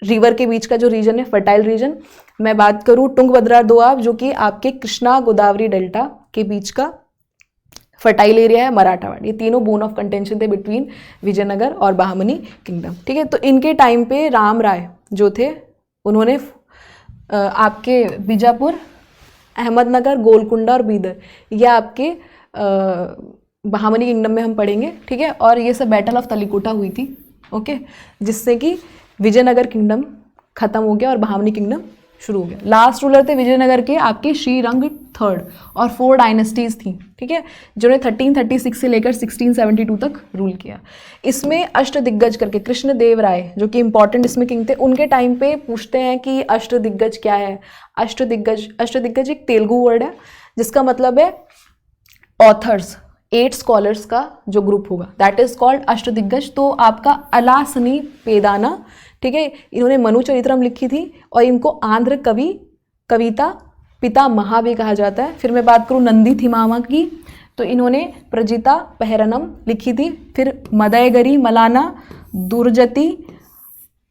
रिवर के बीच का जो रीजन है, फर्टाइल रीजन। मैं बात करूँ तुंगभद्रा दोआब जो कि आपके कृष्णा गोदावरी डेल्टा के बीच का फर्टाइल एरिया है मराठावाड़। ये तीनों बोन ऑफ कंटेंशन थे बिटवीन विजयनगर और बहामनी किंगडम। ठीक है, तो इनके टाइम पे राम राय जो थे उन्होंने आपके बीजापुर, अहमदनगर, गोलकुंडा और बीदर, ये आपके बहामनी किंगडम में हम पढ़ेंगे। ठीक है, और ये सब बैटल ऑफ तलीकोटा हुई थी। ओके, जिससे कि विजयनगर किंगडम खत्म हो गया और बहामनी किंगडम शुरू हो गया। लास्ट रूलर थे विजयनगर के आपके श्रीरंग थर्ड, और 4 डायनेस्टीज थी। ठीक है, जिन्होंने 1336 से लेकर 1672 तक रूल किया। इसमें अष्टदिग्गज करके कृष्णदेव राय जो कि इंपॉर्टेंट इसमें किंग थे, उनके टाइम पे पूछते हैं कि अष्टदिग्गज क्या है। अष्टदिग्गज एक तेलुगु वर्ड है जिसका मतलब है ऑथर्स, 8 स्कॉलर्स का जो ग्रुप होगा, दैट इज कॉल्ड अष्टदिग्गज। तो आपका अलासनी पेदाना, ठीक है, इन्होंने मनुचरित्रम लिखी थी और इनको आंध्र कविता पितामह भी कहा जाता है। फिर मैं बात करूँ नंदी थिमामा की, तो इन्होंने प्रजिता पहरनम लिखी थी। फिर मदयगरी मलाना, दुर्जती,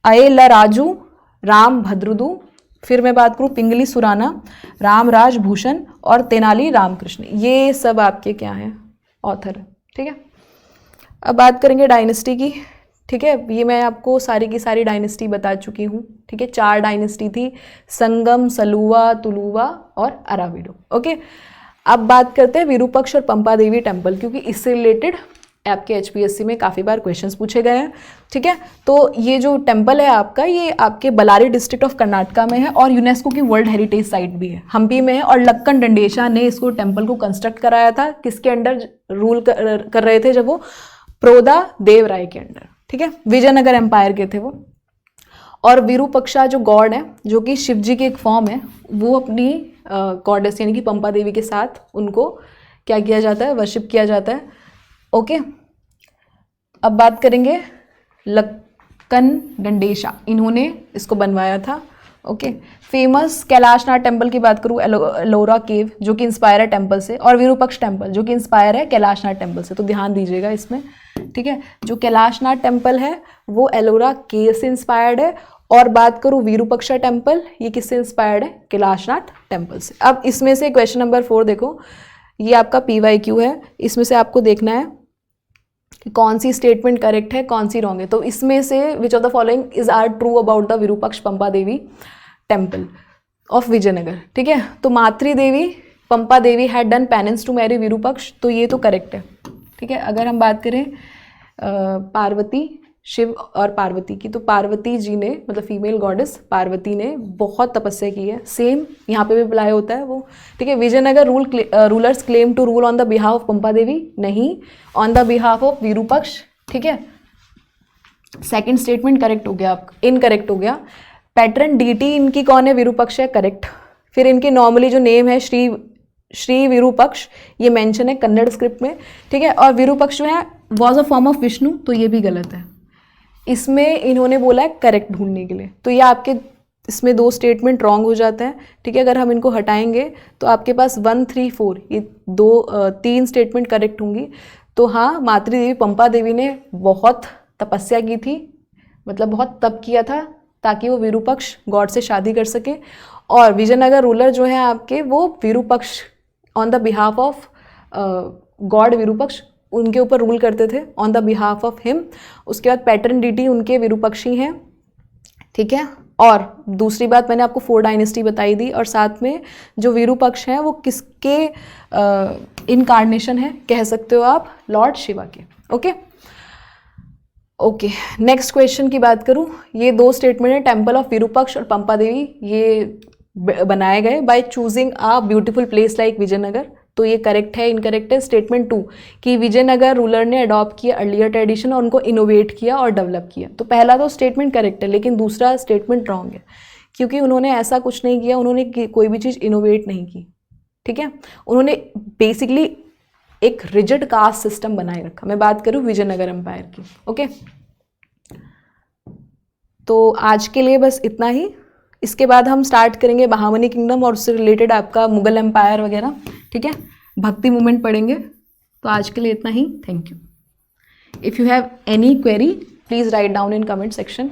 अयलराजू, राम भद्रुदु। फिर मैं बात करूँ पिंगली सुराना, रामराज भूषण और तेनाली रामकृष्ण, ये सब आपके क्या हैं, ऑथर है। ठीक है, अब बात करेंगे डायनेस्टी की। ठीक है, ये मैं आपको सारी की सारी डायनेस्टी बता चुकी हूँ। ठीक है, 4 डायनेस्टी थी, संगम, सलुवा, तुलुवा और अराविडो। ओके, अब बात करते हैं विरूपक्ष और पंपा देवी टेम्पल, क्योंकि इससे रिलेटेड आपके HPSC में काफ़ी बार क्वेश्चंस पूछे गए हैं। ठीक है, तो ये जो टेम्पल है आपका, ये आपके बलारी डिस्ट्रिक्ट ऑफ कर्नाटका में है और यूनेस्को की वर्ल्ड हेरिटेज साइट भी है, हम्पी में है। और लक्कन डंडेशा ने इसको टेम्पल को कंस्ट्रक्ट कराया था, किसके अंडर रूल कर रहे थे जब वो, प्रोदा देव राय के अंडर। ठीक है, विजयनगर एम्पायर के थे वो। और विरूपक्षा जो गॉड है, जो कि शिव जी की एक फॉर्म है, वो अपनी गॉडेस यानी कि पंपा देवी के साथ उनको क्या किया जाता है, वर्शिप किया जाता है। ओके, अब बात करेंगे लक्कन डंडेशा, इन्होंने इसको बनवाया था। ओके, फेमस कैलाशनाथ टेम्पल की बात करूँ, एलोरा केव जो कि इंस्पायर है टेम्पल से, और विरूपक्ष टेम्पल जो कि इंस्पायर है कैलाशनाथ टेम्पल से, तो ध्यान दीजिएगा इसमें। ठीक है, जो कैलाशनाथ टेम्पल है वो एलोरा केव से इंस्पायर्ड है, और बात करूँ विरूपक्षा टेम्पल, ये किससे इंस्पायर्ड है, कैलाशनाथ टेम्पल से। अब इसमें से क्वेश्चन नंबर 4 देखो, ये आपका PYQ है, इसमें से आपको देखना है कि कौन सी स्टेटमेंट करेक्ट है, कौन सी रॉन्ग है। तो इसमें से which of the following is are true about the Virupaksha Pampa Devi temple of Vijayanagara. ठीक है, तो मातृ देवी Pampa Devi had done penance to marry Virupaksha, तो ये तो करेक्ट है। ठीक है, अगर हम बात करें पार्वती, शिव और पार्वती की, तो पार्वती जी ने, मतलब फीमेल गॉडेस पार्वती ने बहुत तपस्या की है, सेम यहाँ पे भी अप्लाई होता है वो। ठीक है, Vijayanagara rulers claim to rule on the behalf of Pampa Devi, नहीं, on the behalf of Virupaksha. ठीक है, सेकंड स्टेटमेंट करेक्ट हो गया, आपका इनकरेक्ट हो गया। पैटर्न डीटी इनकी कौन है, विरूपक्ष है, करेक्ट। फिर इनके नॉर्मली जो नेम है श्री विरूपक्ष, ये मेंशन है कन्नड़ स्क्रिप्ट में। ठीक है, और विरूपक्ष जो है was a form of Vishnu, तो ये भी गलत है। इसमें इन्होंने बोला है करेक्ट ढूंढने के लिए, तो ये आपके इसमें 2 स्टेटमेंट रॉन्ग हो जाते हैं। ठीक है, अगर हम इनको हटाएंगे तो आपके पास 1, 3, 4 ये 3 स्टेटमेंट करेक्ट होंगी। तो हाँ, मातृ देवी पंपा देवी ने बहुत तपस्या की थी, मतलब बहुत तप किया था ताकि वो विरूपक्ष गॉड से शादी कर सके। और विजयनगर रूलर जो है आपके, वो Virupaksha on the behalf of God Virupaksha, उनके ऊपर रूल करते थे on the behalf of him. उसके बाद पैटर्न डीटी उनके विरूपक्षी हैं। ठीक है, और दूसरी बात मैंने आपको 4 डायनेस्टी बताई दी, और साथ में जो विरूपक्ष हैं वो किसके इनकार्नेशन है, कह सकते हो आप, लॉर्ड शिवा के। ओके ओके, नेक्स्ट क्वेश्चन की बात करूं, ये 2 स्टेटमेंट है, टेम्पल ऑफ विरूपक्ष और पंपा देवी, ये बनाए गए by choosing a beautiful place like Vijayanagar, तो ये करेक्ट है। इनकरेक्ट है स्टेटमेंट 2 कि विजयनगर रूलर ने अडॉप्ट किया अर्लियर ट्रेडिशन और उनको इनोवेट किया और डेवलप किया। तो पहला तो स्टेटमेंट करेक्ट है, लेकिन दूसरा स्टेटमेंट रॉन्ग है, क्योंकि उन्होंने ऐसा कुछ नहीं किया, उन्होंने कोई भी चीज़ इनोवेट नहीं की। ठीक है, उन्होंने बेसिकली एक रिजिड कास्ट सिस्टम बनाए रखा। मैं बात करूँ विजयनगर एम्पायर की। ओके, तो आज के लिए बस इतना ही। इसके बाद हम स्टार्ट करेंगे बहामनी किंगडम और उससे रिलेटेड आपका मुगल एम्पायर वगैरह। ठीक है, भक्ति मूवमेंट पढ़ेंगे। तो आज के लिए इतना ही, thank you. If you have any query please write down in comment section.